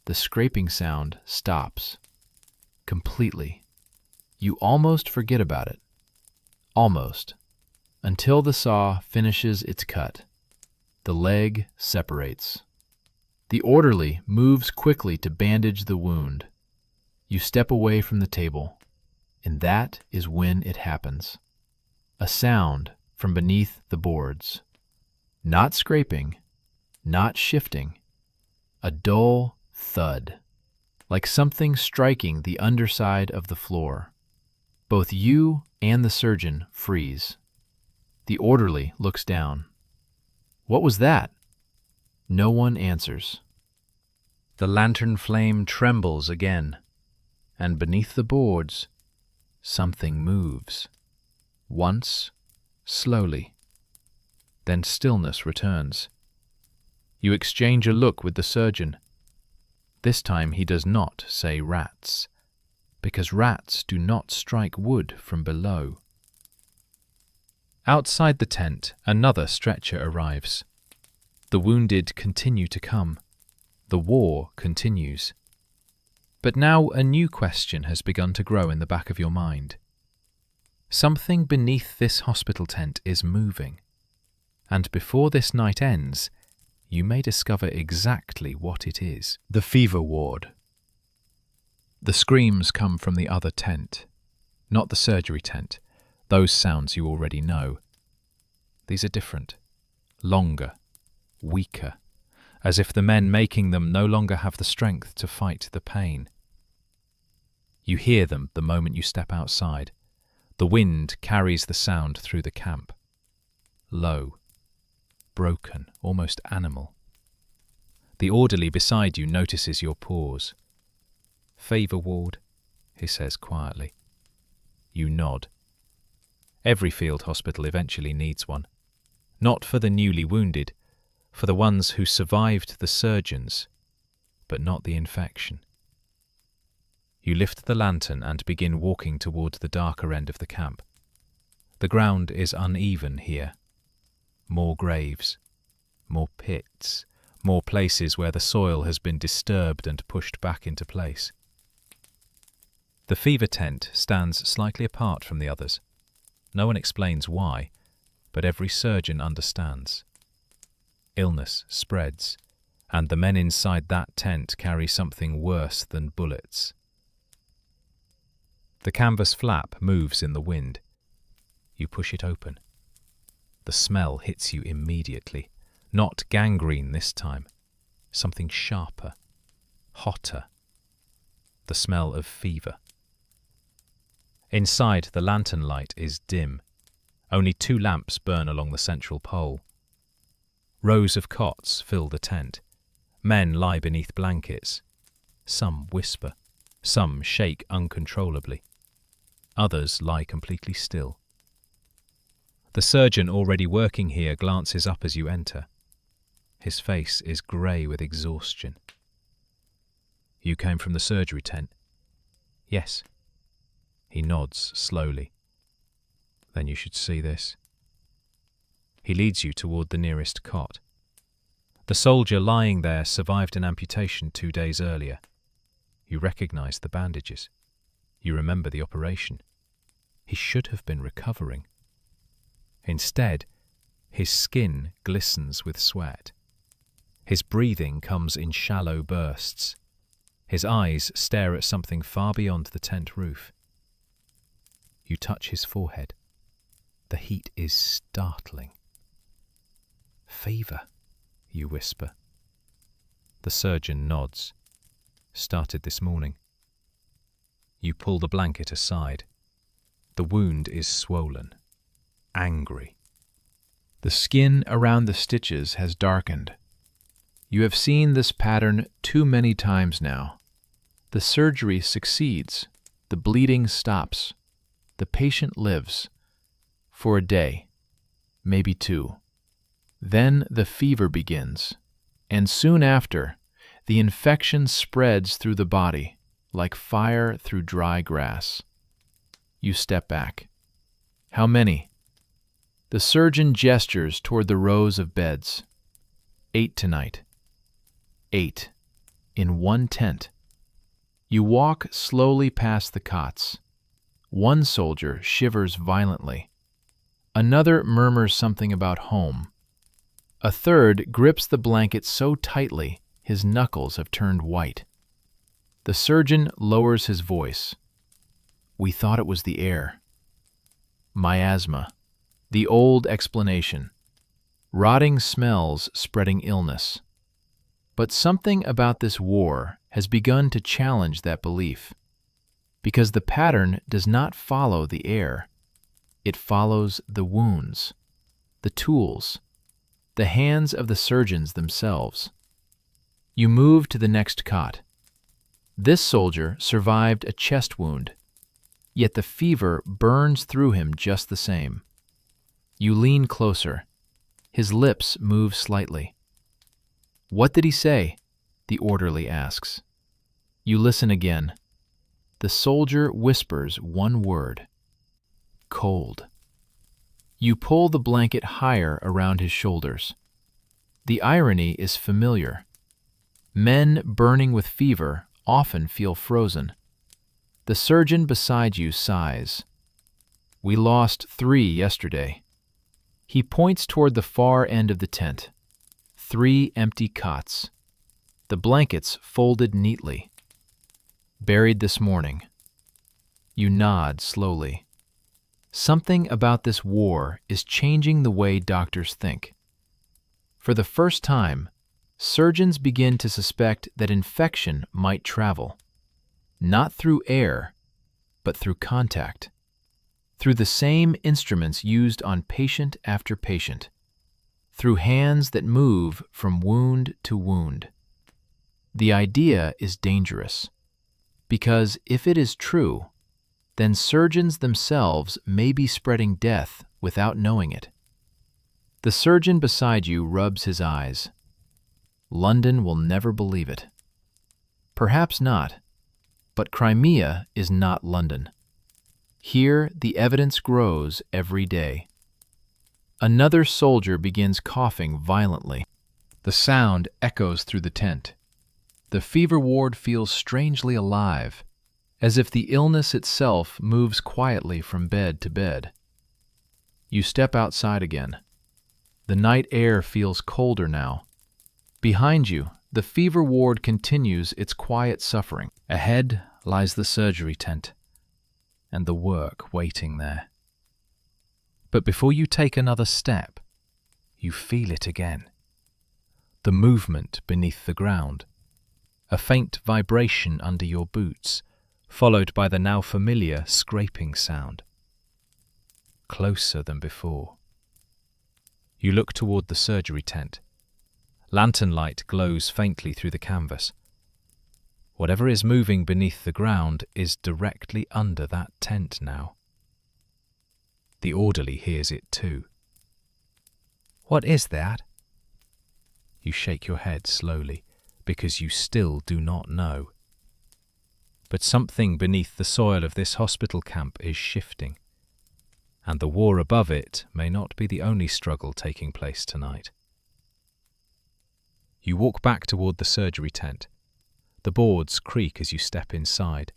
the scraping sound stops. Completely. You almost forget about it. Almost. Until the saw finishes its cut. The leg separates. The orderly moves quickly to bandage the wound. You step away from the table, and that is when it happens. A sound from beneath the boards. Not scraping, not shifting. A dull thud, like something striking the underside of the floor. Both you and the surgeon freeze. The orderly looks down. What was that? No one answers. The lantern flame trembles again, and beneath the boards, something moves. Once, slowly. Then stillness returns. You exchange a look with the surgeon. This time he does not say rats, because rats do not strike wood from below. Outside the tent, another stretcher arrives. The wounded continue to come. The war continues. But now a new question has begun to grow in the back of your mind. Something beneath this hospital tent is moving, and before this night ends, you may discover exactly what it is. The fever ward. The screams come from the other tent, not the surgery tent. Those sounds you already know. These are different, longer, weaker, as if the men making them no longer have the strength to fight the pain. You hear them the moment you step outside. The wind carries the sound through the camp. Low, broken, almost animal. The orderly beside you notices your pause. "Fever ward," he says quietly. You nod. Every field hospital eventually needs one. Not for the newly wounded, for the ones who survived the surgeons, but not the infection. You lift the lantern and begin walking toward the darker end of the camp. The ground is uneven here. More graves. more pits, more places where the soil has been disturbed and pushed back into place. The fever tent stands slightly apart from the others. No one explains why, but every surgeon understands. Illness spreads, and the men inside that tent carry something worse than bullets. The canvas flap moves in the wind. You push it open. The smell hits you immediately. Not gangrene this time. Something sharper, hotter. The smell of fever. Inside, the lantern light is dim. Only 2 lamps burn along the central pole. Rows of cots fill the tent. Men lie beneath blankets. Some whisper. Some shake uncontrollably. Others lie completely still. The surgeon already working here glances up as you enter. His face is grey with exhaustion. You came from the surgery tent? Yes. He nods slowly. Then you should see this. He leads you toward the nearest cot. The soldier lying there survived an amputation 2 days earlier. You recognize the bandages. You remember the operation. He should have been recovering. Instead, his skin glistens with sweat. His breathing comes in shallow bursts. His eyes stare at something far beyond the tent roof. You touch his forehead. The heat is startling. Fever, you whisper. The surgeon nods. Started this morning. You pull the blanket aside. The wound is swollen, angry. The skin around the stitches has darkened. You have seen this pattern too many times now. The surgery succeeds. The bleeding stops. The patient lives. For a day, maybe 2. Then the fever begins, and soon after, the infection spreads through the body like fire through dry grass. You step back. How many? The surgeon gestures toward the rows of beds. 8 tonight. 8. In one tent. You walk slowly past the cots. One soldier shivers violently. Another murmurs something about home. A third grips the blanket so tightly his knuckles have turned white. The surgeon lowers his voice. We thought it was the air. Miasma. The old explanation. Rotting smells spreading illness. But something about this war has begun to challenge that belief. Because the pattern does not follow the air. It follows the wounds, the tools, the hands of the surgeons themselves. You move to the next cot. This soldier survived a chest wound, yet the fever burns through him just the same. You lean closer. His lips move slightly. What did he say? The orderly asks. You listen again. The soldier whispers one word. Cold. You pull the blanket higher around his shoulders. The irony is familiar. Men burning with fever often feel frozen. The surgeon beside you sighs. We lost 3 yesterday. He points toward the far end of the tent. 3 empty cots. The blankets folded neatly. Buried this morning. You nod slowly. Something about this war is changing the way doctors think. For the first time, surgeons begin to suspect that infection might travel, not through air, but through contact, through the same instruments used on patient after patient, through hands that move from wound to wound. The idea is dangerous, because if it is true, then surgeons themselves may be spreading death without knowing it. The surgeon beside you rubs his eyes. London will never believe it. Perhaps not, but Crimea is not London. Here the evidence grows every day. Another soldier begins coughing violently. The sound echoes through the tent. The fever ward feels strangely alive, as if the illness itself moves quietly from bed to bed. You step outside again. The night air feels colder now. Behind you, the fever ward continues its quiet suffering. Ahead lies the surgery tent, and the work waiting there. But before you take another step, you feel it again. The movement beneath the ground, a faint vibration under your boots, followed by the now familiar scraping sound. Closer than before. You look toward the surgery tent. Lantern light glows faintly through the canvas. Whatever is moving beneath the ground is directly under that tent now. The orderly hears it too. "What is that?" You shake your head slowly, because you still do not know. But something beneath the soil of this hospital camp is shifting, and the war above it may not be the only struggle taking place tonight. You walk back toward the surgery tent. The boards creak as you step inside.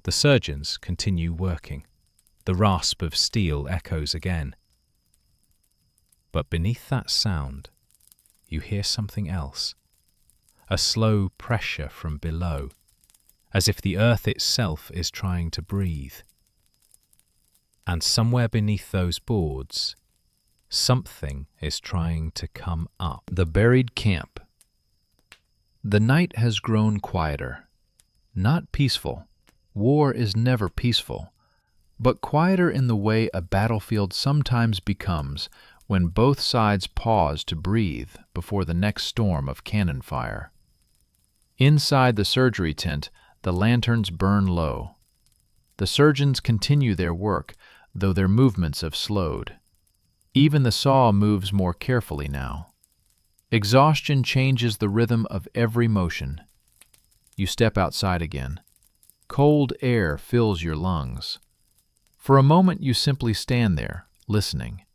The surgeons continue working. The rasp of steel echoes again. But beneath that sound, you hear something else. A slow pressure from below, as if the earth itself is trying to breathe. And somewhere beneath those boards, something is trying to come up. The buried camp. The night has grown quieter. Not peaceful. War is never peaceful. But quieter in the way a battlefield sometimes becomes when both sides pause to breathe before the next storm of cannon fire. Inside the surgery tent, the lanterns burn low. The surgeons continue their work, though their movements have slowed. Even the saw moves more carefully now. Exhaustion changes the rhythm of every motion. You step outside again. Cold air fills your lungs. For a moment you simply stand there, listening.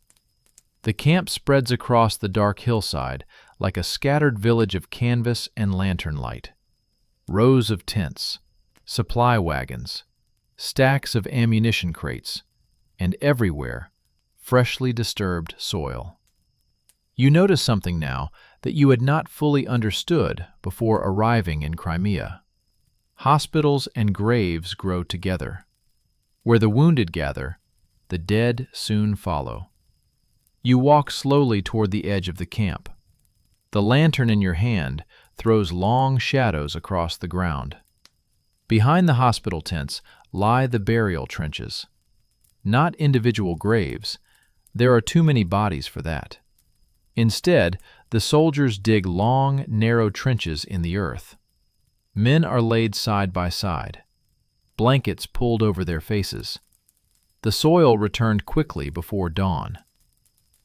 The camp spreads across the dark hillside like a scattered village of canvas and lantern light. Rows of tents, supply wagons, stacks of ammunition crates, and everywhere, freshly disturbed soil. You notice something now that you had not fully understood before arriving in Crimea. Hospitals and graves grow together. Where the wounded gather, the dead soon follow. You walk slowly toward the edge of the camp. The lantern in your hand throws long shadows across the ground. Behind the hospital tents lie the burial trenches. Not individual graves. There are too many bodies for that. Instead, the soldiers dig long, narrow trenches in the earth. Men are laid side by side, blankets pulled over their faces. The soil returned quickly before dawn.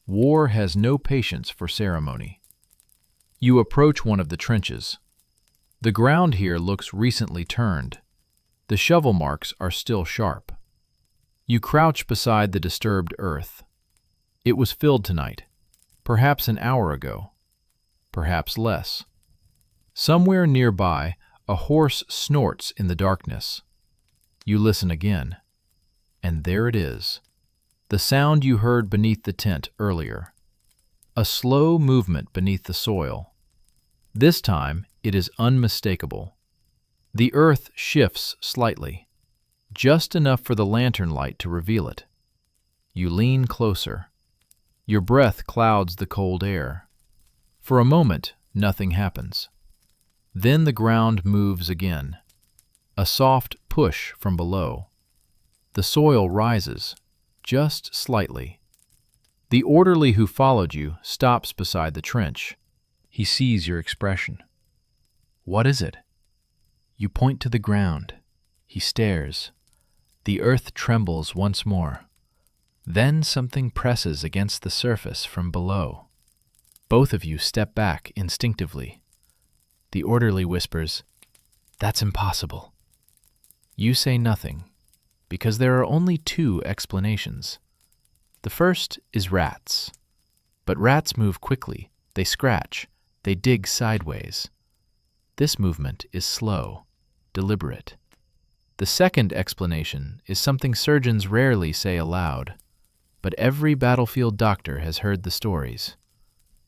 War has no patience for ceremony. You approach one of the trenches. The ground here looks recently turned. The shovel marks are still sharp. You crouch beside the disturbed earth. It was filled tonight, perhaps an hour ago, perhaps less. Somewhere nearby, a horse snorts in the darkness. You listen again, and there it is, the sound you heard beneath the tent earlier. A slow movement beneath the soil. This time, it is unmistakable. The earth shifts slightly, just enough for the lantern light to reveal it. You lean closer. Your breath clouds the cold air. For a moment, nothing happens. Then the ground moves again. A soft push from below. The soil rises, just slightly. The orderly who followed you stops beside the trench. He sees your expression. What is it? You point to the ground. He stares. The earth trembles once more. Then something presses against the surface from below. Both of you step back instinctively. The orderly whispers, "That's impossible." You say nothing, because there are only two explanations. The first is rats. But rats move quickly. They scratch, They dig sideways. This movement is slow, deliberate. The second explanation is something surgeons rarely say aloud, but every battlefield doctor has heard the stories.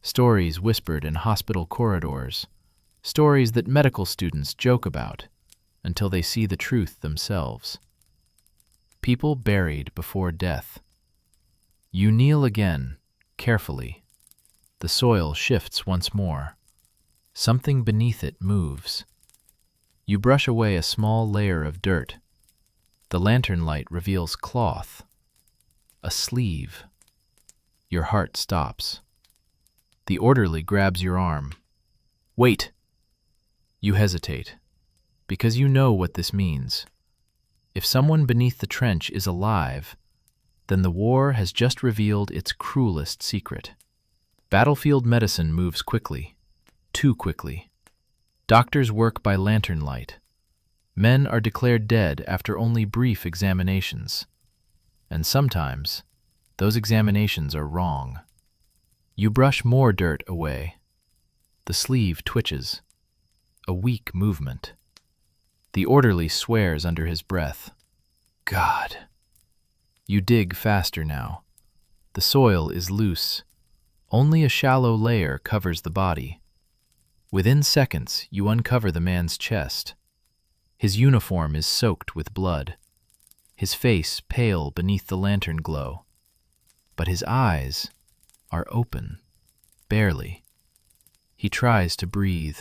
Stories whispered in hospital corridors, stories that medical students joke about until they see the truth themselves. People buried before death. You kneel again, carefully. The soil shifts once more. Something beneath it moves. You brush away a small layer of dirt. The lantern light reveals cloth, a sleeve. Your heart stops. The orderly grabs your arm. Wait! You hesitate, because you know what this means. If someone beneath the trench is alive, then the war has just revealed its cruelest secret. Battlefield medicine moves quickly, too quickly. Doctors work by lantern light. Men are declared dead after only brief examinations. And sometimes, those examinations are wrong. You brush more dirt away. The sleeve twitches. A weak movement. The orderly swears under his breath. God. You dig faster now. The soil is loose. Only a shallow layer covers the body. Within seconds, you uncover the man's chest. His uniform is soaked with blood. His face pale beneath the lantern glow. But his eyes are open, barely. He tries to breathe.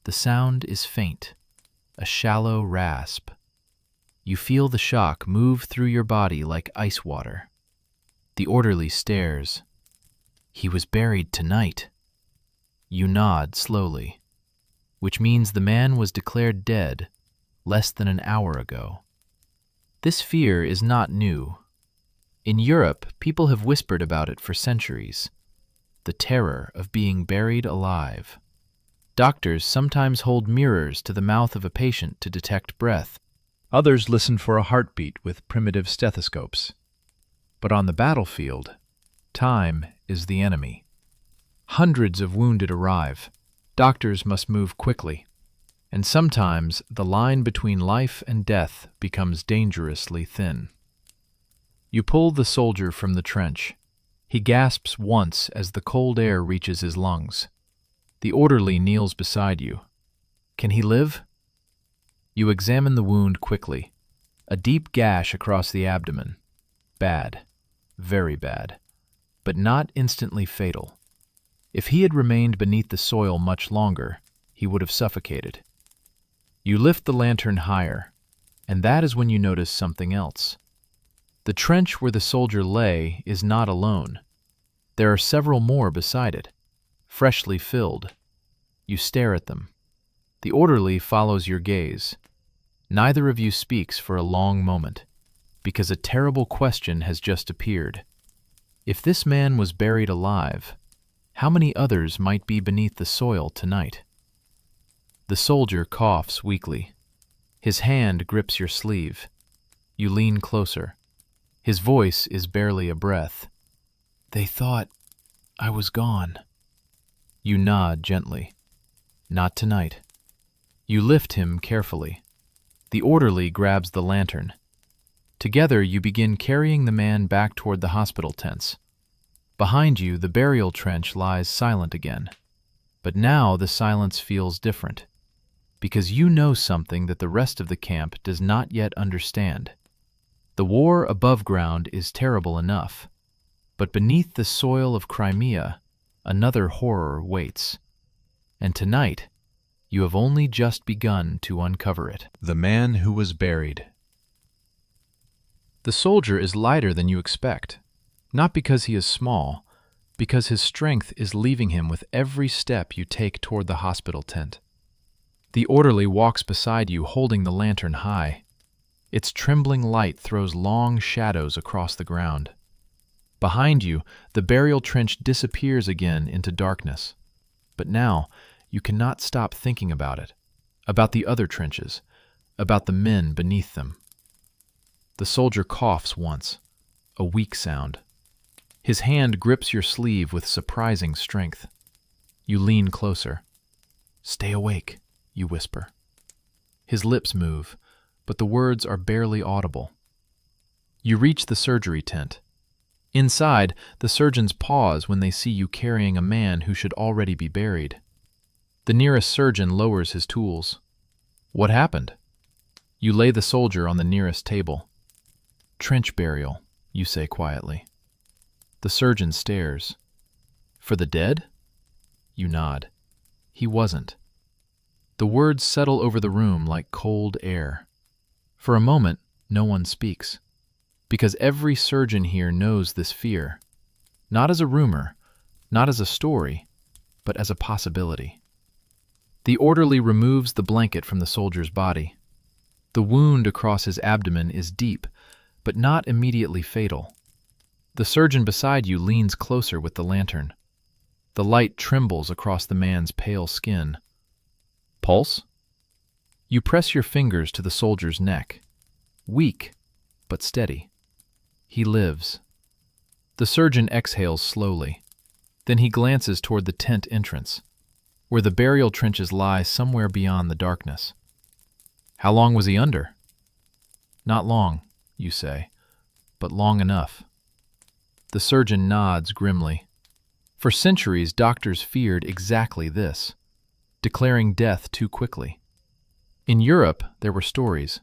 The sound is faint, a shallow rasp. You feel the shock move through your body like ice water. The orderly stares. He was buried tonight. You nod slowly, which means the man was declared dead less than an hour ago. This fear is not new. In Europe, people have whispered about it for centuries. The terror of being buried alive. Doctors sometimes hold mirrors to the mouth of a patient to detect breath. Others listen for a heartbeat with primitive stethoscopes. But on the battlefield, time is the enemy. Hundreds of wounded arrive. Doctors must move quickly. And sometimes the line between life and death becomes dangerously thin. You pull the soldier from the trench. He gasps once as the cold air reaches his lungs. The orderly kneels beside you. Can he live? You examine the wound quickly. A deep gash across the abdomen. Bad. Very bad. But not instantly fatal. If he had remained beneath the soil much longer, he would have suffocated. You lift the lantern higher, and that is when you notice something else. The trench where the soldier lay is not alone. There are several more beside it, freshly filled. You stare at them. The orderly follows your gaze. Neither of you speaks for a long moment, because a terrible question has just appeared. If this man was buried alive, how many others might be beneath the soil tonight? The soldier coughs weakly. His hand grips your sleeve. You lean closer. His voice is barely a breath. They thought I was gone. You nod gently. Not tonight. You lift him carefully. The orderly grabs the lantern. Together you begin carrying the man back toward the hospital tents. Behind you, the burial trench lies silent again. But now the silence feels different, because you know something that the rest of the camp does not yet understand. The war above ground is terrible enough, but beneath the soil of Crimea, another horror waits. And tonight, you have only just begun to uncover it. The man who was buried. The soldier is lighter than you expect, not because he is small, because his strength is leaving him with every step you take toward the hospital tent. The orderly walks beside you holding the lantern high. Its trembling light throws long shadows across the ground. Behind you, the burial trench disappears again into darkness. But now, you cannot stop thinking about it, about the other trenches, about the men beneath them. The soldier coughs once, a weak sound. His hand grips your sleeve with surprising strength. You lean closer. "Stay awake," you whisper. His lips move, but the words are barely audible. You reach the surgery tent. Inside, the surgeons pause when they see you carrying a man who should already be buried. The nearest surgeon lowers his tools. "What happened?" You lay the soldier on the nearest table. "Trench burial," you say quietly. The surgeon stares. "For the dead?" You nod. He wasn't. The words settle over the room like cold air. For a moment, no one speaks, because every surgeon here knows this fear, not as a rumor, not as a story, but as a possibility. The orderly removes the blanket from the soldier's body. The wound across his abdomen is deep, but not immediately fatal. The surgeon beside you leans closer with the lantern. The light trembles across the man's pale skin. "Pulse?" You press your fingers to the soldier's neck. Weak, but steady. He lives. The surgeon exhales slowly. Then he glances toward the tent entrance, where the burial trenches lie somewhere beyond the darkness. "How long was he under?" "Not long," you say, "but long enough." The surgeon nods grimly. For centuries, doctors feared exactly this, declaring death too quickly. In Europe, there were stories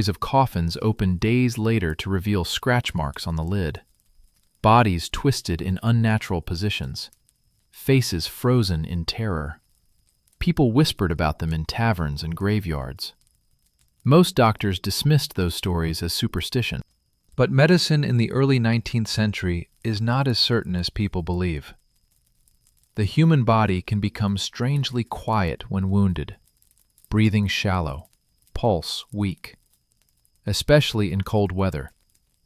of coffins opened days later to reveal scratch marks on the lid, bodies twisted in unnatural positions, faces frozen in terror. People whispered about them in taverns and graveyards. Most doctors dismissed those stories as superstition. But medicine in the early 19th century is not as certain as people believe. The human body can become strangely quiet when wounded, breathing shallow, pulse weak, especially in cold weather,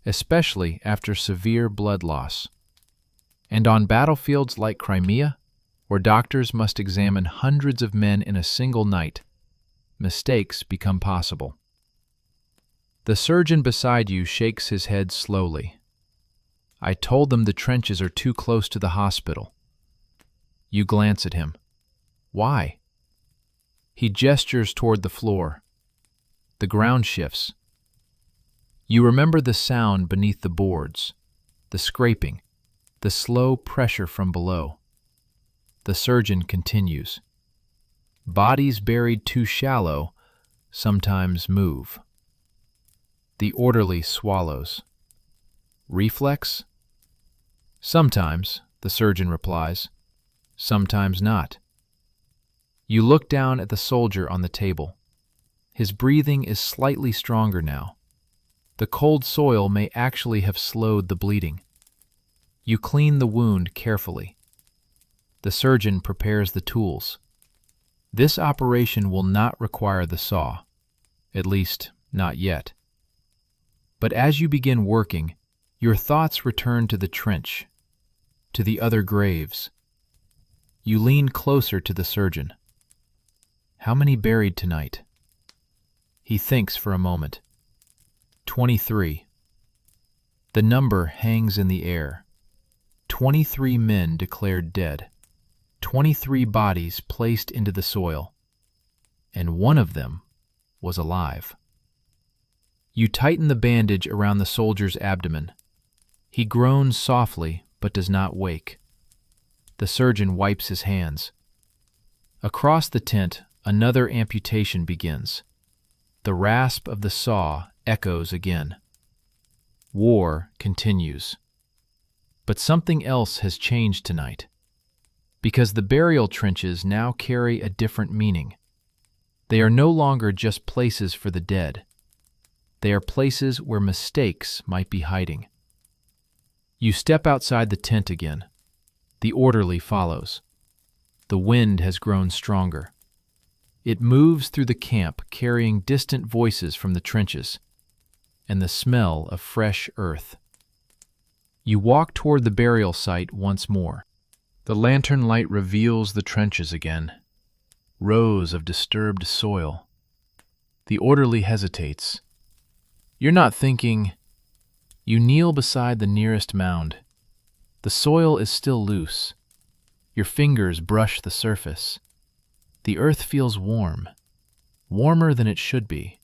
especially after severe blood loss. And on battlefields like Crimea, where doctors must examine hundreds of men in a single night, mistakes become possible. The surgeon beside you shakes his head slowly. "I told them the trenches are too close to the hospital." You glance at him. "Why?" He gestures toward the floor. The ground shifts. You remember the sound beneath the boards, the scraping, the slow pressure from below. The surgeon continues. "Bodies buried too shallow sometimes move." The orderly swallows. "Reflex?" "Sometimes," the surgeon replies. "Sometimes not." You look down at the soldier on the table. His breathing is slightly stronger now. The cold soil may actually have slowed the bleeding. You clean the wound carefully. The surgeon prepares the tools. This operation will not require the saw, at least not yet. But as you begin working, your thoughts return to the trench, to the other graves. You lean closer to the surgeon. "How many buried tonight?" He thinks for a moment. 23. The number hangs in the air. 23 men declared dead. 23 bodies placed into the soil. And one of them was alive. You tighten the bandage around the soldier's abdomen. He groans softly, but does not wake. The surgeon wipes his hands. Across the tent, another amputation begins. The rasp of the saw echoes again. War continues. But something else has changed tonight, because the burial trenches now carry a different meaning. They are no longer just places for the dead. They are places where mistakes might be hiding. You step outside the tent again. The orderly follows. The wind has grown stronger. It moves through the camp, carrying distant voices from the trenches and the smell of fresh earth. You walk toward the burial site once more. The lantern light reveals the trenches again, rows of disturbed soil. The orderly hesitates. You're not thinking. You kneel beside the nearest mound. The soil is still loose. Your fingers brush the surface. The earth feels warm, warmer than it should be,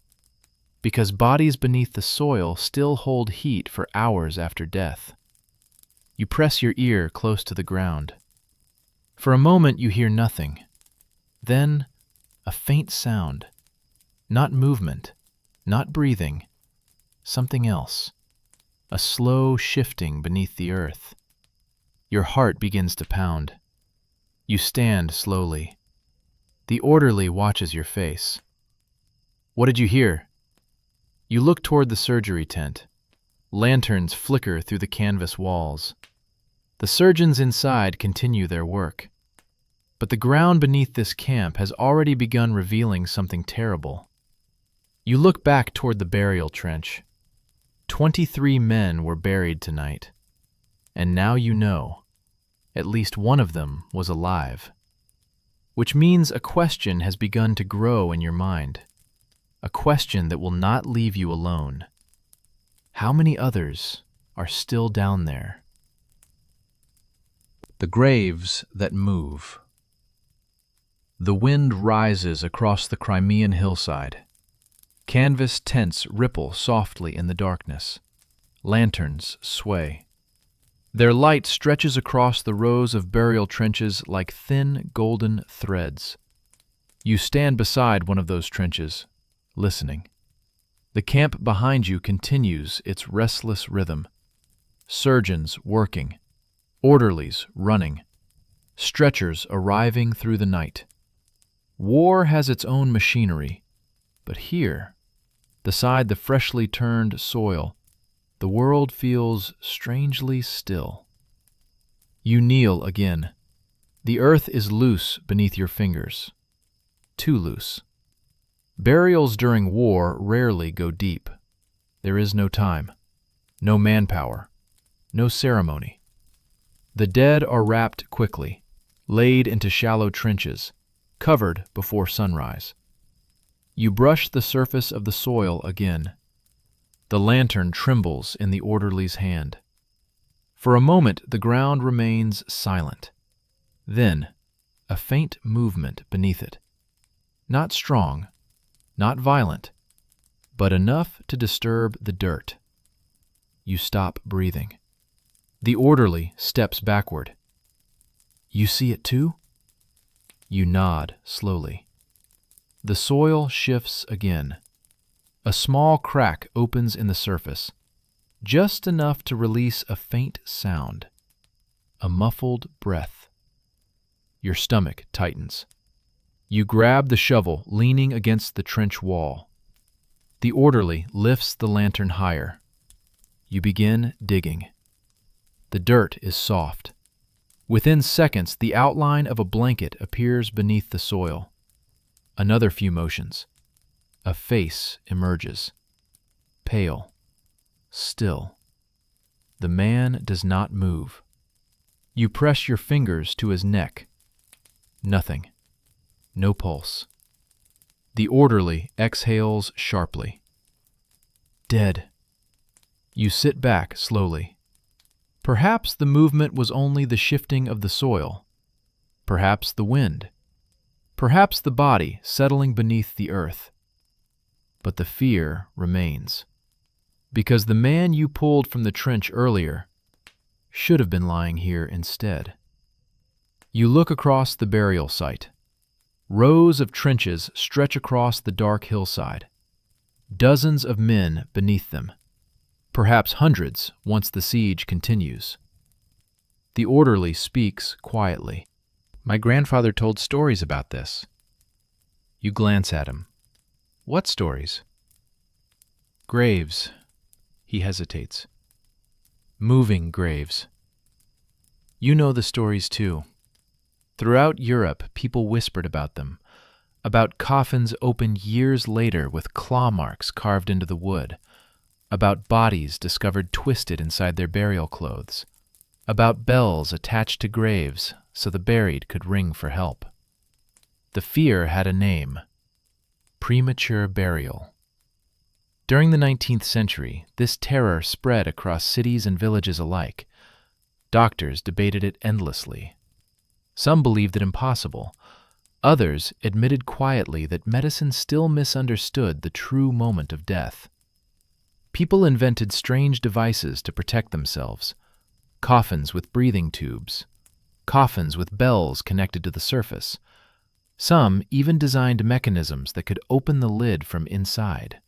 because bodies beneath the soil still hold heat for hours after death. You press your ear close to the ground. For a moment you hear nothing. Then, a faint sound. Not movement, not breathing, something else. A slow shifting beneath the earth. Your heart begins to pound. You stand slowly. The orderly watches your face. What did you hear? You look toward the surgery tent. Lanterns flicker through the canvas walls. The surgeons inside continue their work. But the ground beneath this camp has already begun revealing something terrible. You look back toward the burial trench. 23 men were buried tonight. And now you know, at least one of them was alive. Which means a question has begun to grow in your mind. A question that will not leave you alone. How many others are still down there? The graves that move. The wind rises across the Crimean hillside. Canvas tents ripple softly in the darkness. Lanterns sway. Their light stretches across the rows of burial trenches like thin golden threads. You stand beside one of those trenches, listening. The camp behind you continues its restless rhythm. Surgeons working, orderlies running, stretchers arriving through the night. War has its own machinery, but here, beside the freshly turned soil, the world feels strangely still. You kneel again. The earth is loose beneath your fingers. Too loose. Burials during war rarely go deep. There is no time, no manpower, no ceremony. The dead are wrapped quickly, laid into shallow trenches, covered before sunrise. You brush the surface of the soil again. The lantern trembles in the orderly's hand. For a moment the ground remains silent. Then, a faint movement beneath it. Not strong, not violent, but enough to disturb the dirt. You stop breathing. The orderly steps backward. You see it too? You nod slowly. The soil shifts again. A small crack opens in the surface, just enough to release a faint sound, a muffled breath. Your stomach tightens. You grab the shovel, leaning against the trench wall. The orderly lifts the lantern higher. You begin digging. The dirt is soft. Within seconds, the outline of a blanket appears beneath the soil. Another few motions. A face emerges. Pale. Still. The man does not move. You press your fingers to his neck. Nothing. No pulse. The orderly exhales sharply. Dead. You sit back slowly. Perhaps the movement was only the shifting of the soil. Perhaps the wind. Perhaps the body settling beneath the earth. But the fear remains. Because the man you pulled from the trench earlier should have been lying here instead. You look across the burial site. Rows of trenches stretch across the dark hillside. Dozens of men beneath them. Perhaps hundreds once the siege continues. The orderly speaks quietly. My grandfather told stories about this. You glance at him. What stories? Graves. He hesitates. Moving graves. You know the stories too. Throughout Europe, people whispered about them, about coffins opened years later with claw marks carved into the wood, about bodies discovered twisted inside their burial clothes, about bells attached to graves so the buried could ring for help. The fear had a name: premature burial. During the 19th century, this terror spread across cities and villages alike. Doctors debated it endlessly. Some believed it impossible. Others admitted quietly that medicine still misunderstood the true moment of death. People invented strange devices to protect themselves: coffins with breathing tubes, coffins with bells connected to the surface. Some even designed mechanisms that could open the lid from inside.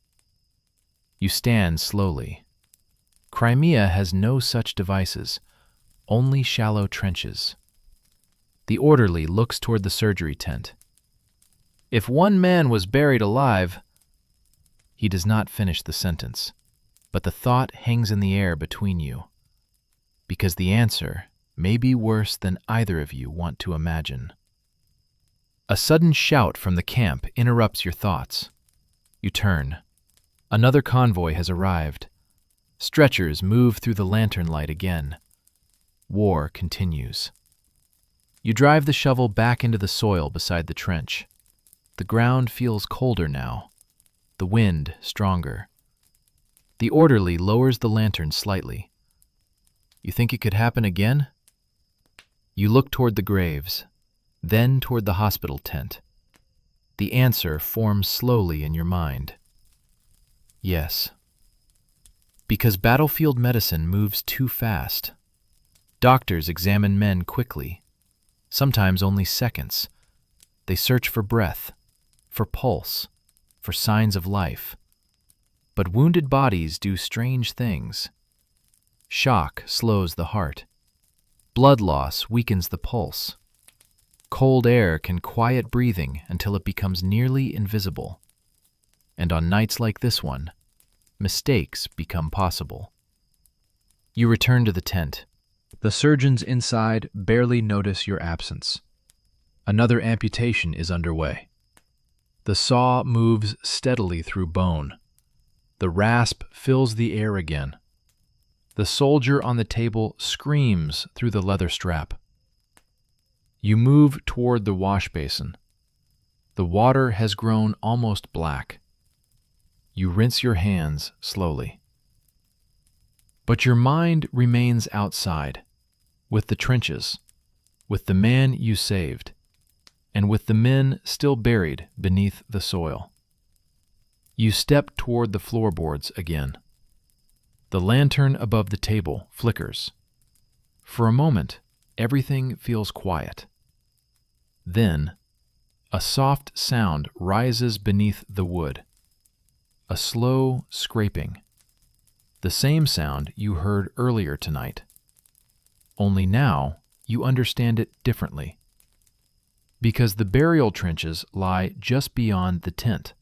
You stand slowly. Crimea has no such devices, only shallow trenches. The orderly looks toward the surgery tent. If one man was buried alive... He does not finish the sentence, but the thought hangs in the air between you, because the answer may be worse than either of you want to imagine. A sudden shout from the camp interrupts your thoughts. You turn. Another convoy has arrived. Stretchers move through the lantern light again. War continues. You drive the shovel back into the soil beside the trench. The ground feels colder now, the wind stronger. The orderly lowers the lantern slightly. You think it could happen again? You look toward the graves, then toward the hospital tent. The answer forms slowly in your mind. Yes. Because battlefield medicine moves too fast. Doctors examine men quickly, sometimes only seconds. They search for breath, for pulse, for signs of life. But wounded bodies do strange things. Shock slows the heart. Blood loss weakens the pulse. Cold air can quiet breathing until it becomes nearly invisible. And on nights like this one, mistakes become possible. You return to the tent. The surgeons inside barely notice your absence. Another amputation is underway. The saw moves steadily through bone. The rasp fills the air again. The soldier on the table screams through the leather strap. You move toward the wash basin. The water has grown almost black. You rinse your hands slowly. But your mind remains outside, with the trenches, with the man you saved, and with the men still buried beneath the soil. You step toward the floorboards again. The lantern above the table flickers. For a moment, everything feels quiet. Then, a soft sound rises beneath the wood. A slow scraping. The same sound you heard earlier tonight. Only now, you understand it differently. Because the burial trenches lie just beyond the tent,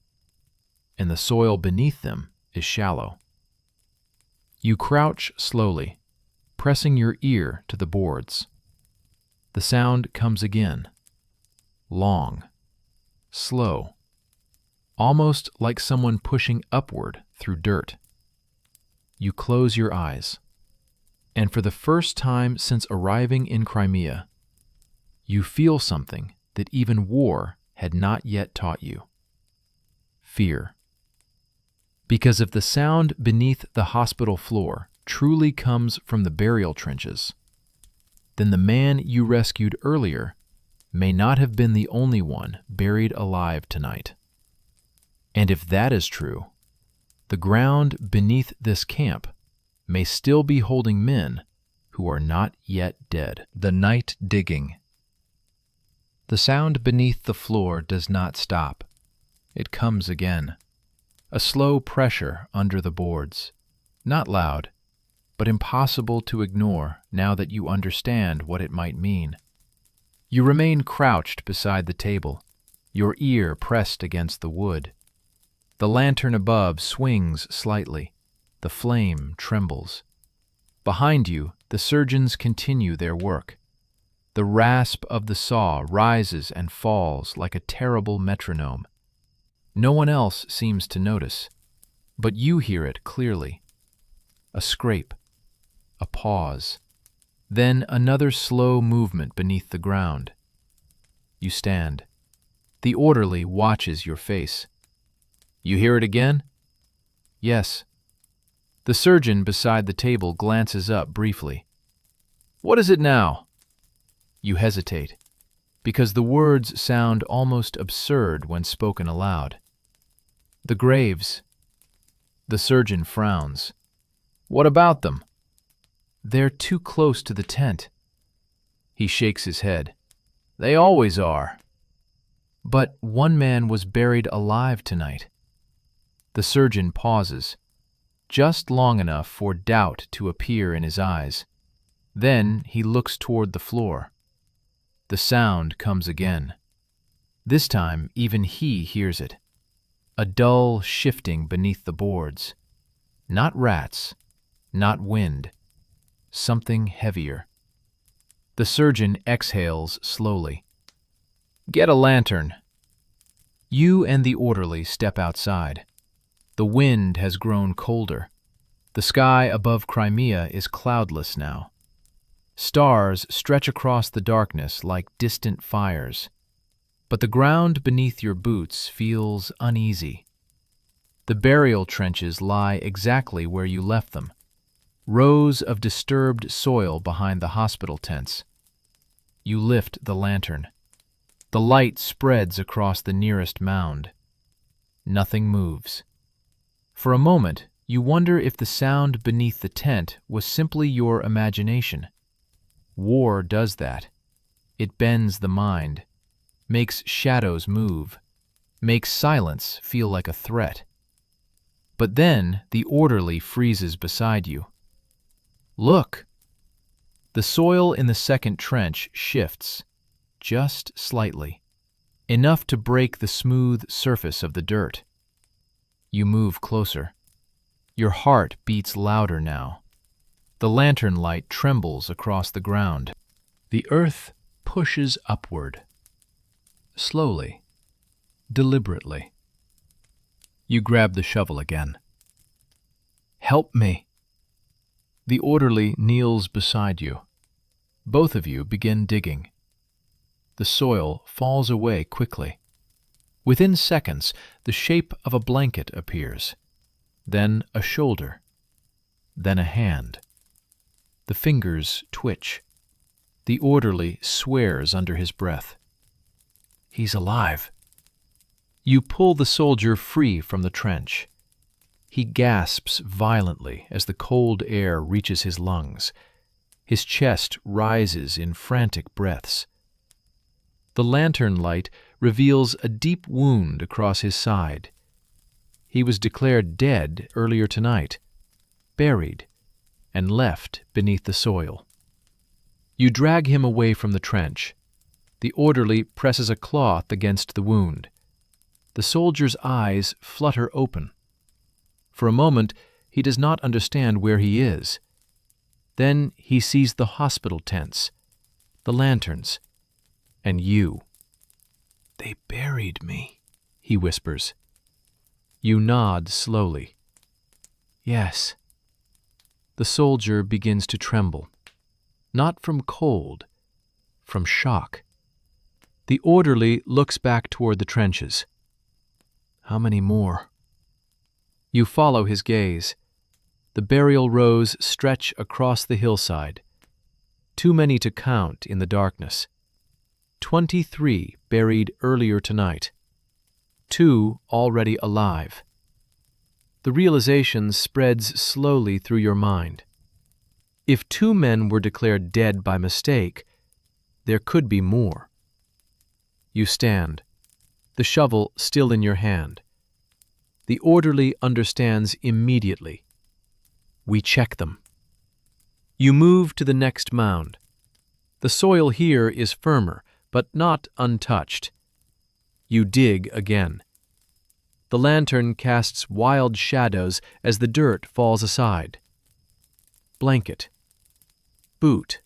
and the soil beneath them is shallow. You crouch slowly, pressing your ear to the boards. The sound comes again. Long, slow, almost like someone pushing upward through dirt. You close your eyes, and for the first time since arriving in Crimea, you feel something that even war had not yet taught you: fear. Because if the sound beneath the hospital floor truly comes from the burial trenches, then the man you rescued earlier may not have been the only one buried alive tonight. And if that is true, the ground beneath this camp may still be holding men who are not yet dead. The night digging. The sound beneath the floor does not stop. It comes again. A slow pressure under the boards. Not loud, but impossible to ignore now that you understand what it might mean. You remain crouched beside the table, your ear pressed against the wood. The lantern above swings slightly. The flame trembles. Behind you, the surgeons continue their work. The rasp of the saw rises and falls like a terrible metronome. No one else seems to notice, but you hear it clearly. A scrape, a pause, then another slow movement beneath the ground. You stand. The orderly watches your face. You hear it again? Yes. The surgeon beside the table glances up briefly. What is it now? You hesitate. because the words sound almost absurd when spoken aloud. The graves. The surgeon frowns. What about them? They're too close to the tent. He shakes his head. They always are. But one man was buried alive tonight. The surgeon pauses, just long enough for doubt to appear in his eyes. Then he looks toward the floor. The sound comes again. This time, even he hears it. A dull shifting beneath the boards. Not rats, not wind. Something heavier. The surgeon exhales slowly. Get a lantern. You and the orderly step outside. The wind has grown colder. The sky above Crimea is cloudless now. Stars stretch across the darkness like distant fires. But the ground beneath your boots feels uneasy. The burial trenches lie exactly where you left them. Rows of disturbed soil behind the hospital tents. You lift the lantern. The light spreads across the nearest mound. Nothing moves. For a moment, you wonder if the sound beneath the tent was simply your imagination. War does that. It bends the mind, makes shadows move, makes silence feel like a threat. But then the orderly freezes beside you. Look! The soil in the second trench shifts, just slightly, enough to break the smooth surface of the dirt. You move closer. Your heart beats louder now. The lantern light trembles across the ground. The earth pushes upward. Slowly, deliberately. You grab the shovel again. Help me. The orderly kneels beside you. Both of you begin digging. The soil falls away quickly. Within seconds, the shape of a blanket appears. Then a shoulder. Then a hand. The fingers twitch. The orderly swears under his breath. He's alive. You pull the soldier free from the trench. He gasps violently as the cold air reaches his lungs. His chest rises in frantic breaths. The lantern light reveals a deep wound across his side. He was declared dead earlier tonight, buried, and left beneath the soil. You drag him away from the trench. The orderly presses a cloth against the wound. The soldier's eyes flutter open. For a moment, he does not understand where he is. Then he sees the hospital tents, the lanterns, and you. They buried me, he whispers. You nod slowly. Yes. The soldier begins to tremble, not from cold, from shock. The orderly looks back toward the trenches. How many more? You follow his gaze. The burial rows stretch across the hillside. Too many to count in the darkness. 23 buried earlier tonight. 2 already alive. The realization spreads slowly through your mind. If 2 men were declared dead by mistake, there could be more. You stand, the shovel still in your hand. The orderly understands immediately. We check them. You move to the next mound. The soil here is firmer, but not untouched. You dig again. The lantern casts wild shadows as the dirt falls aside. Blanket. Boot.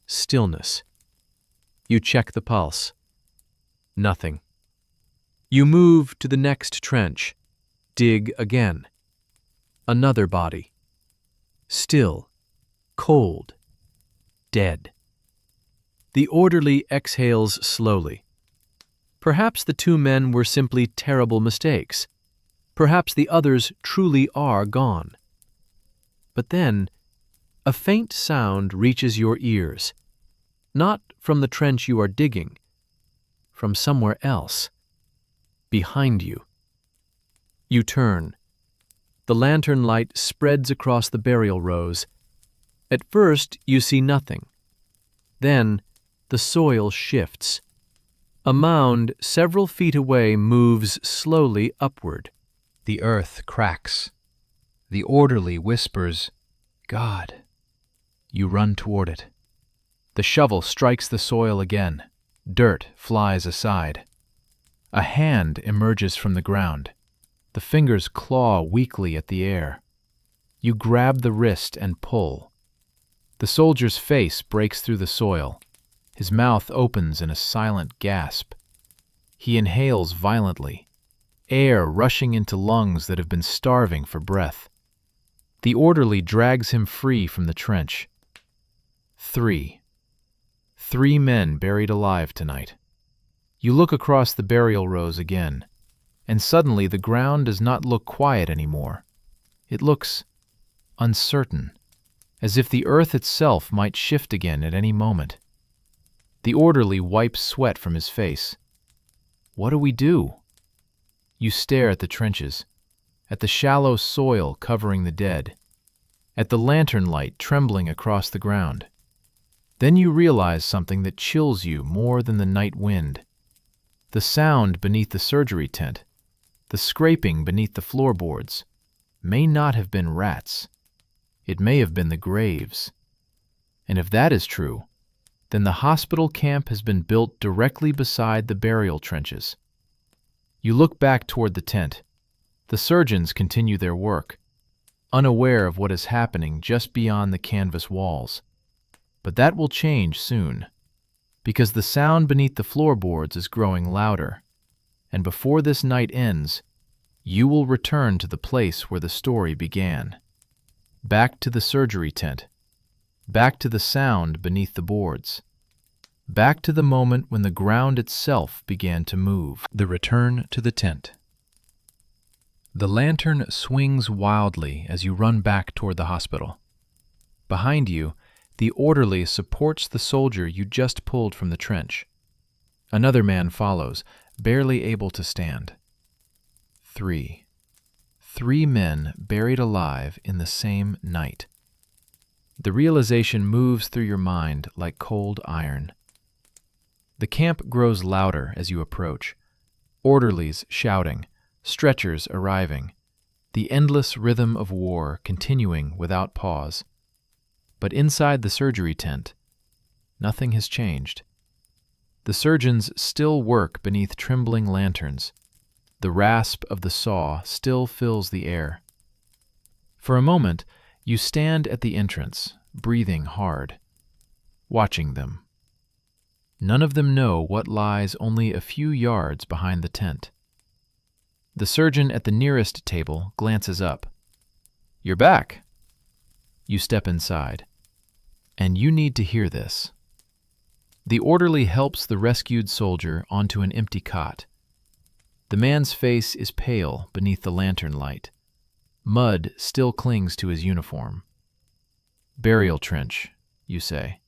Stillness. You check the pulse. Nothing. You move to the next trench. Dig again. Another body. Still. Cold. Dead. The orderly exhales slowly. Perhaps the 2 men were simply terrible mistakes. Perhaps the others truly are gone. But then, a faint sound reaches your ears. Not from the trench you are digging, from somewhere else, behind you. You turn. The lantern light spreads across the burial rows. At first, you see nothing. Then, the soil shifts. A mound several feet away moves slowly upward. The earth cracks. The orderly whispers, "God." You run toward it. The shovel strikes the soil again. Dirt flies aside. A hand emerges from the ground. The fingers claw weakly at the air. You grab the wrist and pull. The soldier's face breaks through the soil. His mouth opens in a silent gasp. He inhales violently, air rushing into lungs that have been starving for breath. The orderly drags him free from the trench. 3 men buried alive tonight. You look across the burial rows again, and suddenly the ground does not look quiet anymore. It looks uncertain, as if the earth itself might shift again at any moment. The orderly wipes sweat from his face. What do we do? You stare at the trenches, at the shallow soil covering the dead, at the lantern light trembling across the ground. Then you realize something that chills you more than the night wind. The sound beneath the surgery tent, the scraping beneath the floorboards, may not have been rats. It may have been the graves. And if that is true, then the hospital camp has been built directly beside the burial trenches. You look back toward the tent. The surgeons continue their work, unaware of what is happening just beyond the canvas walls. But that will change soon, because the sound beneath the floorboards is growing louder, and before this night ends, you will return to the place where the story began. Back to the surgery tent, back to the sound beneath the boards, back to the moment when the ground itself began to move. The return to the tent. The lantern swings wildly as you run back toward the hospital. Behind you, the orderly supports the soldier you just pulled from the trench. Another man follows, barely able to stand. 3 men buried alive in the same night. The realization moves through your mind like cold iron. The camp grows louder as you approach. Orderlies shouting, stretchers arriving, the endless rhythm of war continuing without pause. But inside the surgery tent, nothing has changed. The surgeons still work beneath trembling lanterns. The rasp of the saw still fills the air. For a moment, you stand at the entrance, breathing hard, watching them. None of them know what lies only a few yards behind the tent. The surgeon at the nearest table glances up. "You're back." You step inside. And you need to hear this. The orderly helps the rescued soldier onto an empty cot. The man's face is pale beneath the lantern light. Mud still clings to his uniform. "Burial trench," you say.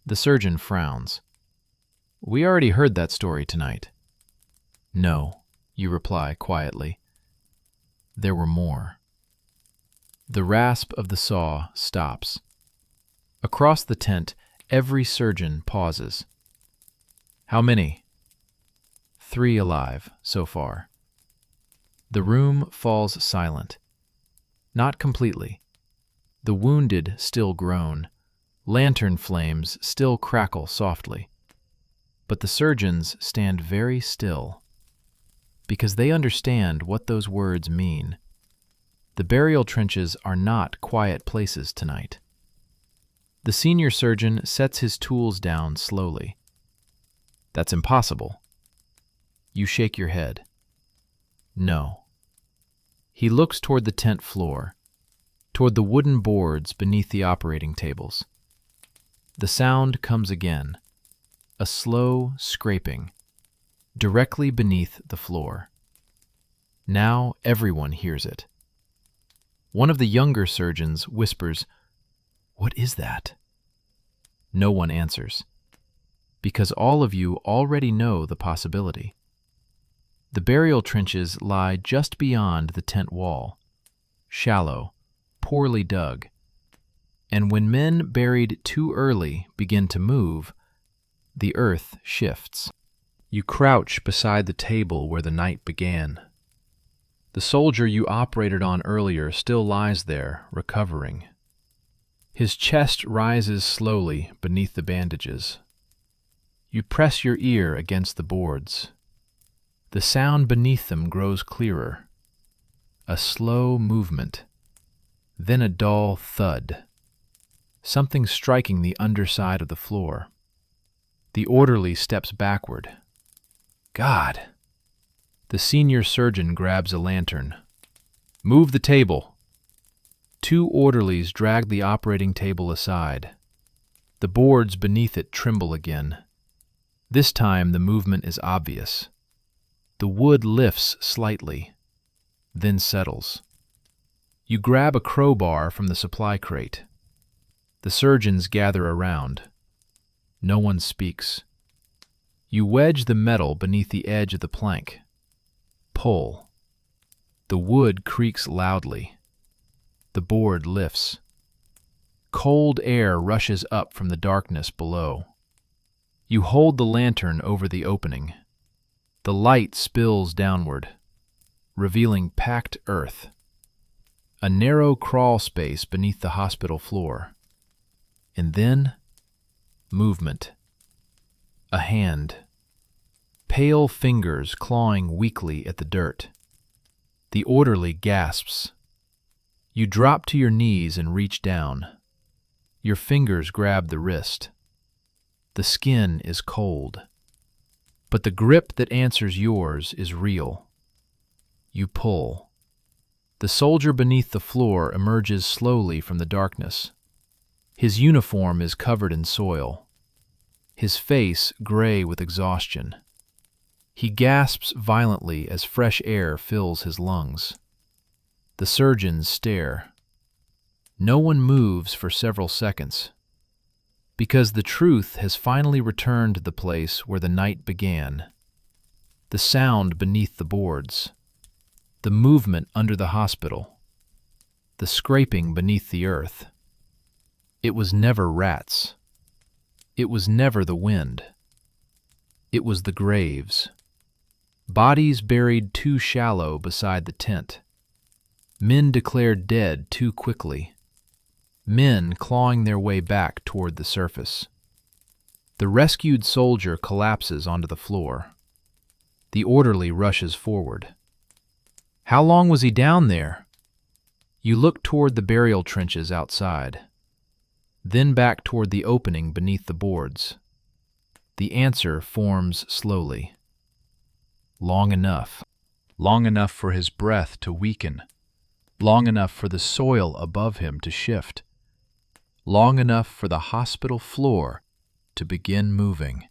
The surgeon frowns. "We already heard that story tonight." "No," you reply quietly. "There were more." The rasp of the saw stops. Across the tent, every surgeon pauses. "How many?" 3 alive, so far. The room falls silent. Not completely. The wounded still groan. Lantern flames still crackle softly. But the surgeons stand very still, because they understand what those words mean. The burial trenches are not quiet places tonight. The senior surgeon sets his tools down slowly. "That's impossible." You shake your head. "No." He looks toward the tent floor, toward the wooden boards beneath the operating tables. The sound comes again, a slow scraping, directly beneath the floor. Now everyone hears it. One of the younger surgeons whispers, "What is that?" No one answers, because all of you already know the possibility. The burial trenches lie just beyond the tent wall, shallow, poorly dug, and when men buried too early begin to move, the earth shifts. You crouch beside the table where the night began. The soldier you operated on earlier still lies there, recovering. His chest rises slowly beneath the bandages. You press your ear against the boards. The sound beneath them grows clearer. A slow movement, then a dull thud. Something striking the underside of the floor. The orderly steps backward. God! The senior surgeon grabs a lantern. Move the table. Two orderlies drag the operating table aside. The boards beneath it tremble again. This time the movement is obvious. The wood lifts slightly, then settles. You grab a crowbar from the supply crate. The surgeons gather around. No one speaks. You wedge the metal beneath the edge of the plank. Pull. The wood creaks loudly. The board lifts. Cold air rushes up from the darkness below. You hold the lantern over the opening. The light spills downward, revealing packed earth. A narrow crawl space beneath the hospital floor. And then, movement. A hand. Pale fingers clawing weakly at the dirt. The orderly gasps. You drop to your knees and reach down. Your fingers grab the wrist. The skin is cold. But the grip that answers yours is real. You pull. The soldier beneath the floor emerges slowly from the darkness. His uniform is covered in soil. His face gray with exhaustion. He gasps violently as fresh air fills his lungs. The surgeons stare. No one moves for several seconds, because the truth has finally returned to the place where the night began. The sound beneath the boards, the movement under the hospital, the scraping beneath the earth. It was never rats. It was never the wind. It was the graves. Bodies buried too shallow beside the tent. Men declared dead too quickly. Men clawing their way back toward the surface. The rescued soldier collapses onto the floor. The orderly rushes forward. How long was he down there? You look toward the burial trenches outside, then back toward the opening beneath the boards. The answer forms slowly. Long enough. Long enough for his breath to weaken. Long enough for the soil above him to shift. Long enough for the hospital floor to begin moving.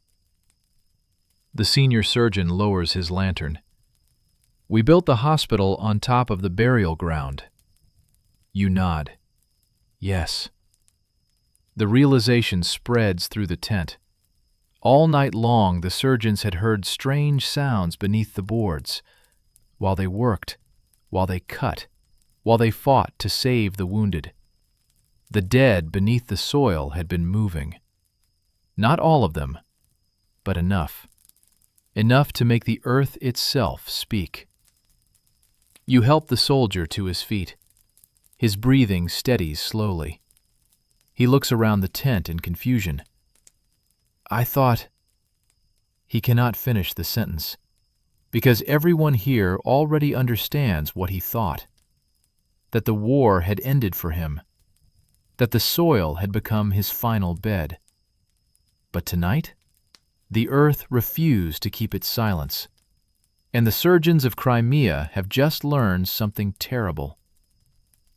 The senior surgeon lowers his lantern. We built the hospital on top of the burial ground. You nod. Yes. The realization spreads through the tent. All night long, the surgeons had heard strange sounds beneath the boards, while they worked, while they cut, while they fought to save the wounded. The dead beneath the soil had been moving. Not all of them, but enough. Enough to make the earth itself speak. You help the soldier to his feet. His breathing steadies slowly. He looks around the tent in confusion. I thought... He cannot finish the sentence, because everyone here already understands what he thought. That the war had ended for him. That the soil had become his final bed. But tonight, the earth refused to keep its silence, and the surgeons of Crimea have just learned something terrible.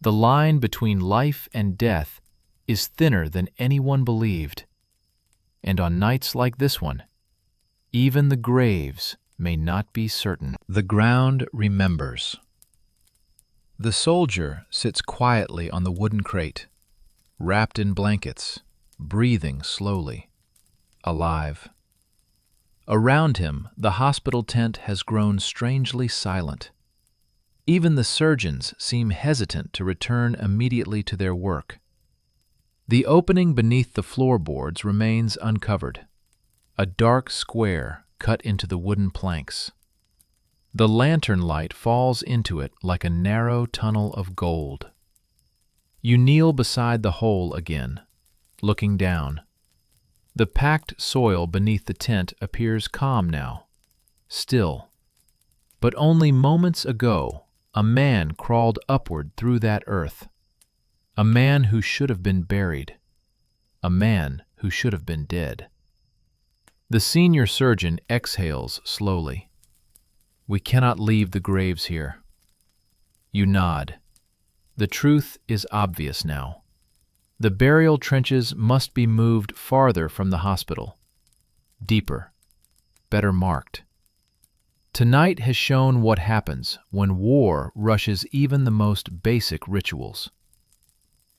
The line between life and death is thinner than anyone believed. And on nights like this one, even the graves may not be certain. The ground remembers. The soldier sits quietly on the wooden crate, wrapped in blankets, breathing slowly, alive. Around him, the hospital tent has grown strangely silent. Even the surgeons seem hesitant to return immediately to their work. The opening beneath the floorboards remains uncovered, a dark square cut into the wooden planks. The lantern light falls into it like a narrow tunnel of gold. You kneel beside the hole again, looking down. The packed soil beneath the tent appears calm now, still. But only moments ago, a man crawled upward through that earth. A man who should have been buried. A man who should have been dead. The senior surgeon exhales slowly. We cannot leave the graves here. You nod. The truth is obvious now. The burial trenches must be moved farther from the hospital. Deeper. Better marked. Tonight has shown what happens when war rushes even the most basic rituals.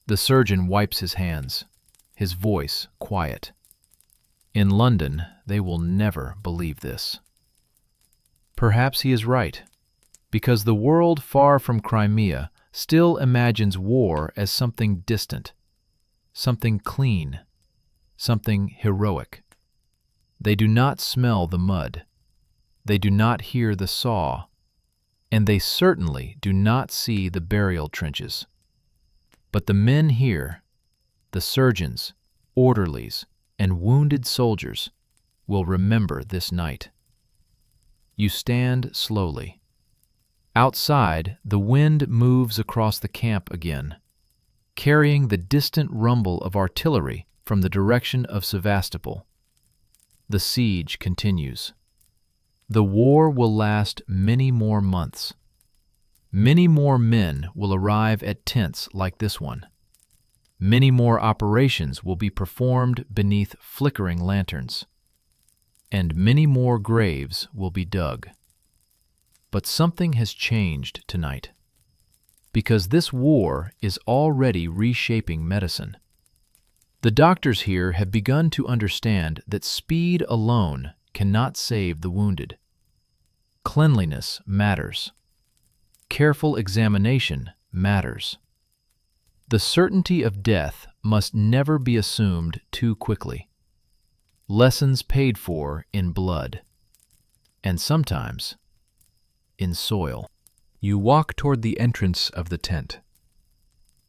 The surgeon wipes his hands, his voice quiet. In London, they will never believe this. Perhaps he is right, because the world far from Crimea still imagines war as something distant, something clean, something heroic. They do not smell the mud. They do not hear the saw, and they certainly do not see the burial trenches. But the men here, the surgeons, orderlies, and wounded soldiers, will remember this night. You stand slowly. Outside, the wind moves across the camp again, carrying the distant rumble of artillery from the direction of Sevastopol. The siege continues. The war will last many more months. Many more men will arrive at tents like this one. Many more operations will be performed beneath flickering lanterns. And many more graves will be dug. But something has changed tonight. Because this war is already reshaping medicine. The doctors here have begun to understand that speed alone cannot save the wounded. Cleanliness matters. Careful examination matters. The certainty of death must never be assumed too quickly. Lessons paid for in blood, and sometimes in soil. You walk toward the entrance of the tent.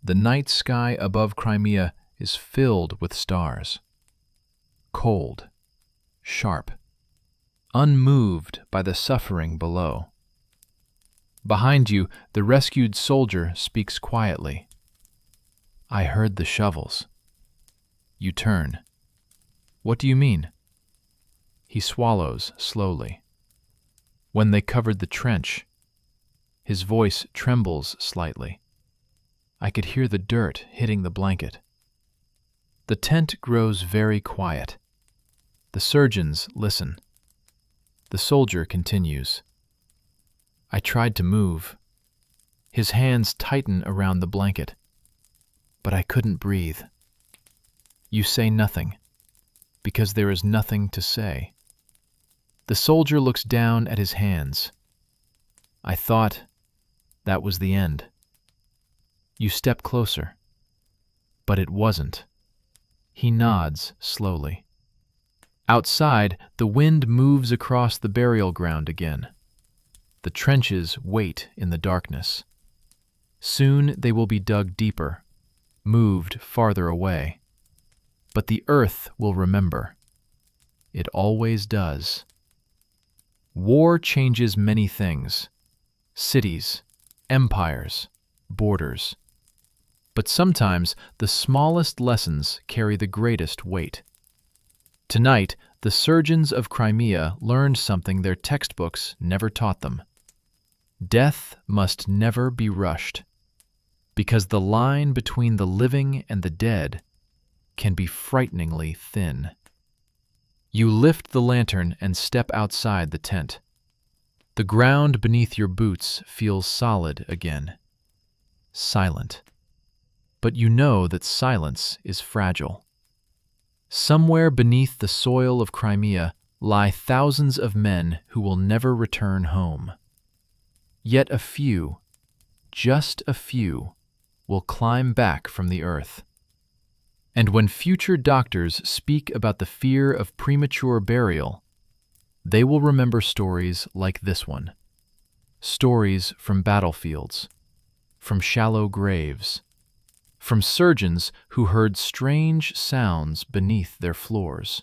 The night sky above Crimea is filled with stars. Cold, sharp, unmoved by the suffering below. Behind you, the rescued soldier speaks quietly. I heard the shovels. You turn. What do you mean? He swallows slowly. When they covered the trench, his voice trembles slightly. I could hear the dirt hitting the blanket. The tent grows very quiet. The surgeons listen. The soldier continues. I tried to move. His hands tighten around the blanket. But I couldn't breathe. You say nothing, because there is nothing to say. The soldier looks down at his hands. I thought that was the end. You step closer. But it wasn't. He nods slowly. Outside, the wind moves across the burial ground again. The trenches wait in the darkness. Soon they will be dug deeper, moved farther away. But the earth will remember. It always does. War changes many things. Cities, empires, borders. But sometimes the smallest lessons carry the greatest weight. Tonight, the surgeons of Crimea learned something their textbooks never taught them. Death must never be rushed, because the line between the living and the dead can be frighteningly thin. You lift the lantern and step outside the tent. The ground beneath your boots feels solid again. Silent. But you know that silence is fragile. Somewhere beneath the soil of Crimea lie thousands of men who will never return home. Yet a few, just a few, will climb back from the earth. And when future doctors speak about the fear of premature burial, they will remember stories like this one. Stories from battlefields, from shallow graves, from surgeons who heard strange sounds beneath their floors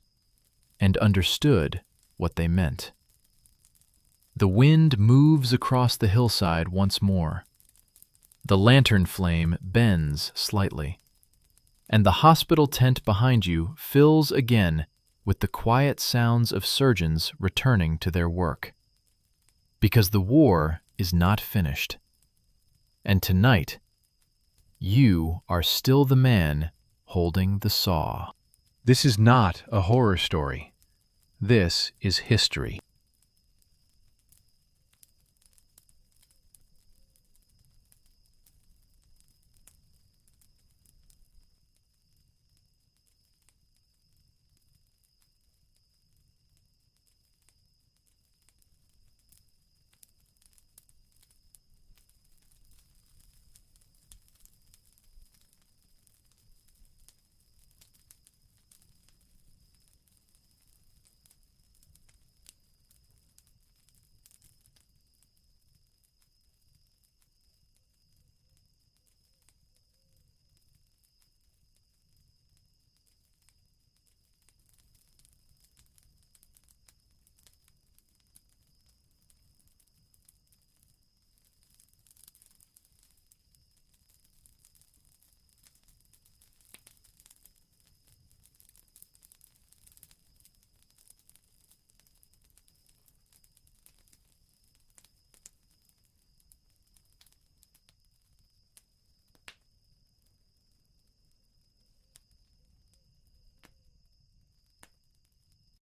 and understood what they meant. The wind moves across the hillside once more. The lantern flame bends slightly, and the hospital tent behind you fills again with the quiet sounds of surgeons returning to their work. Because the war is not finished. And tonight, you are still the man holding the saw. This is not a horror story. This is history.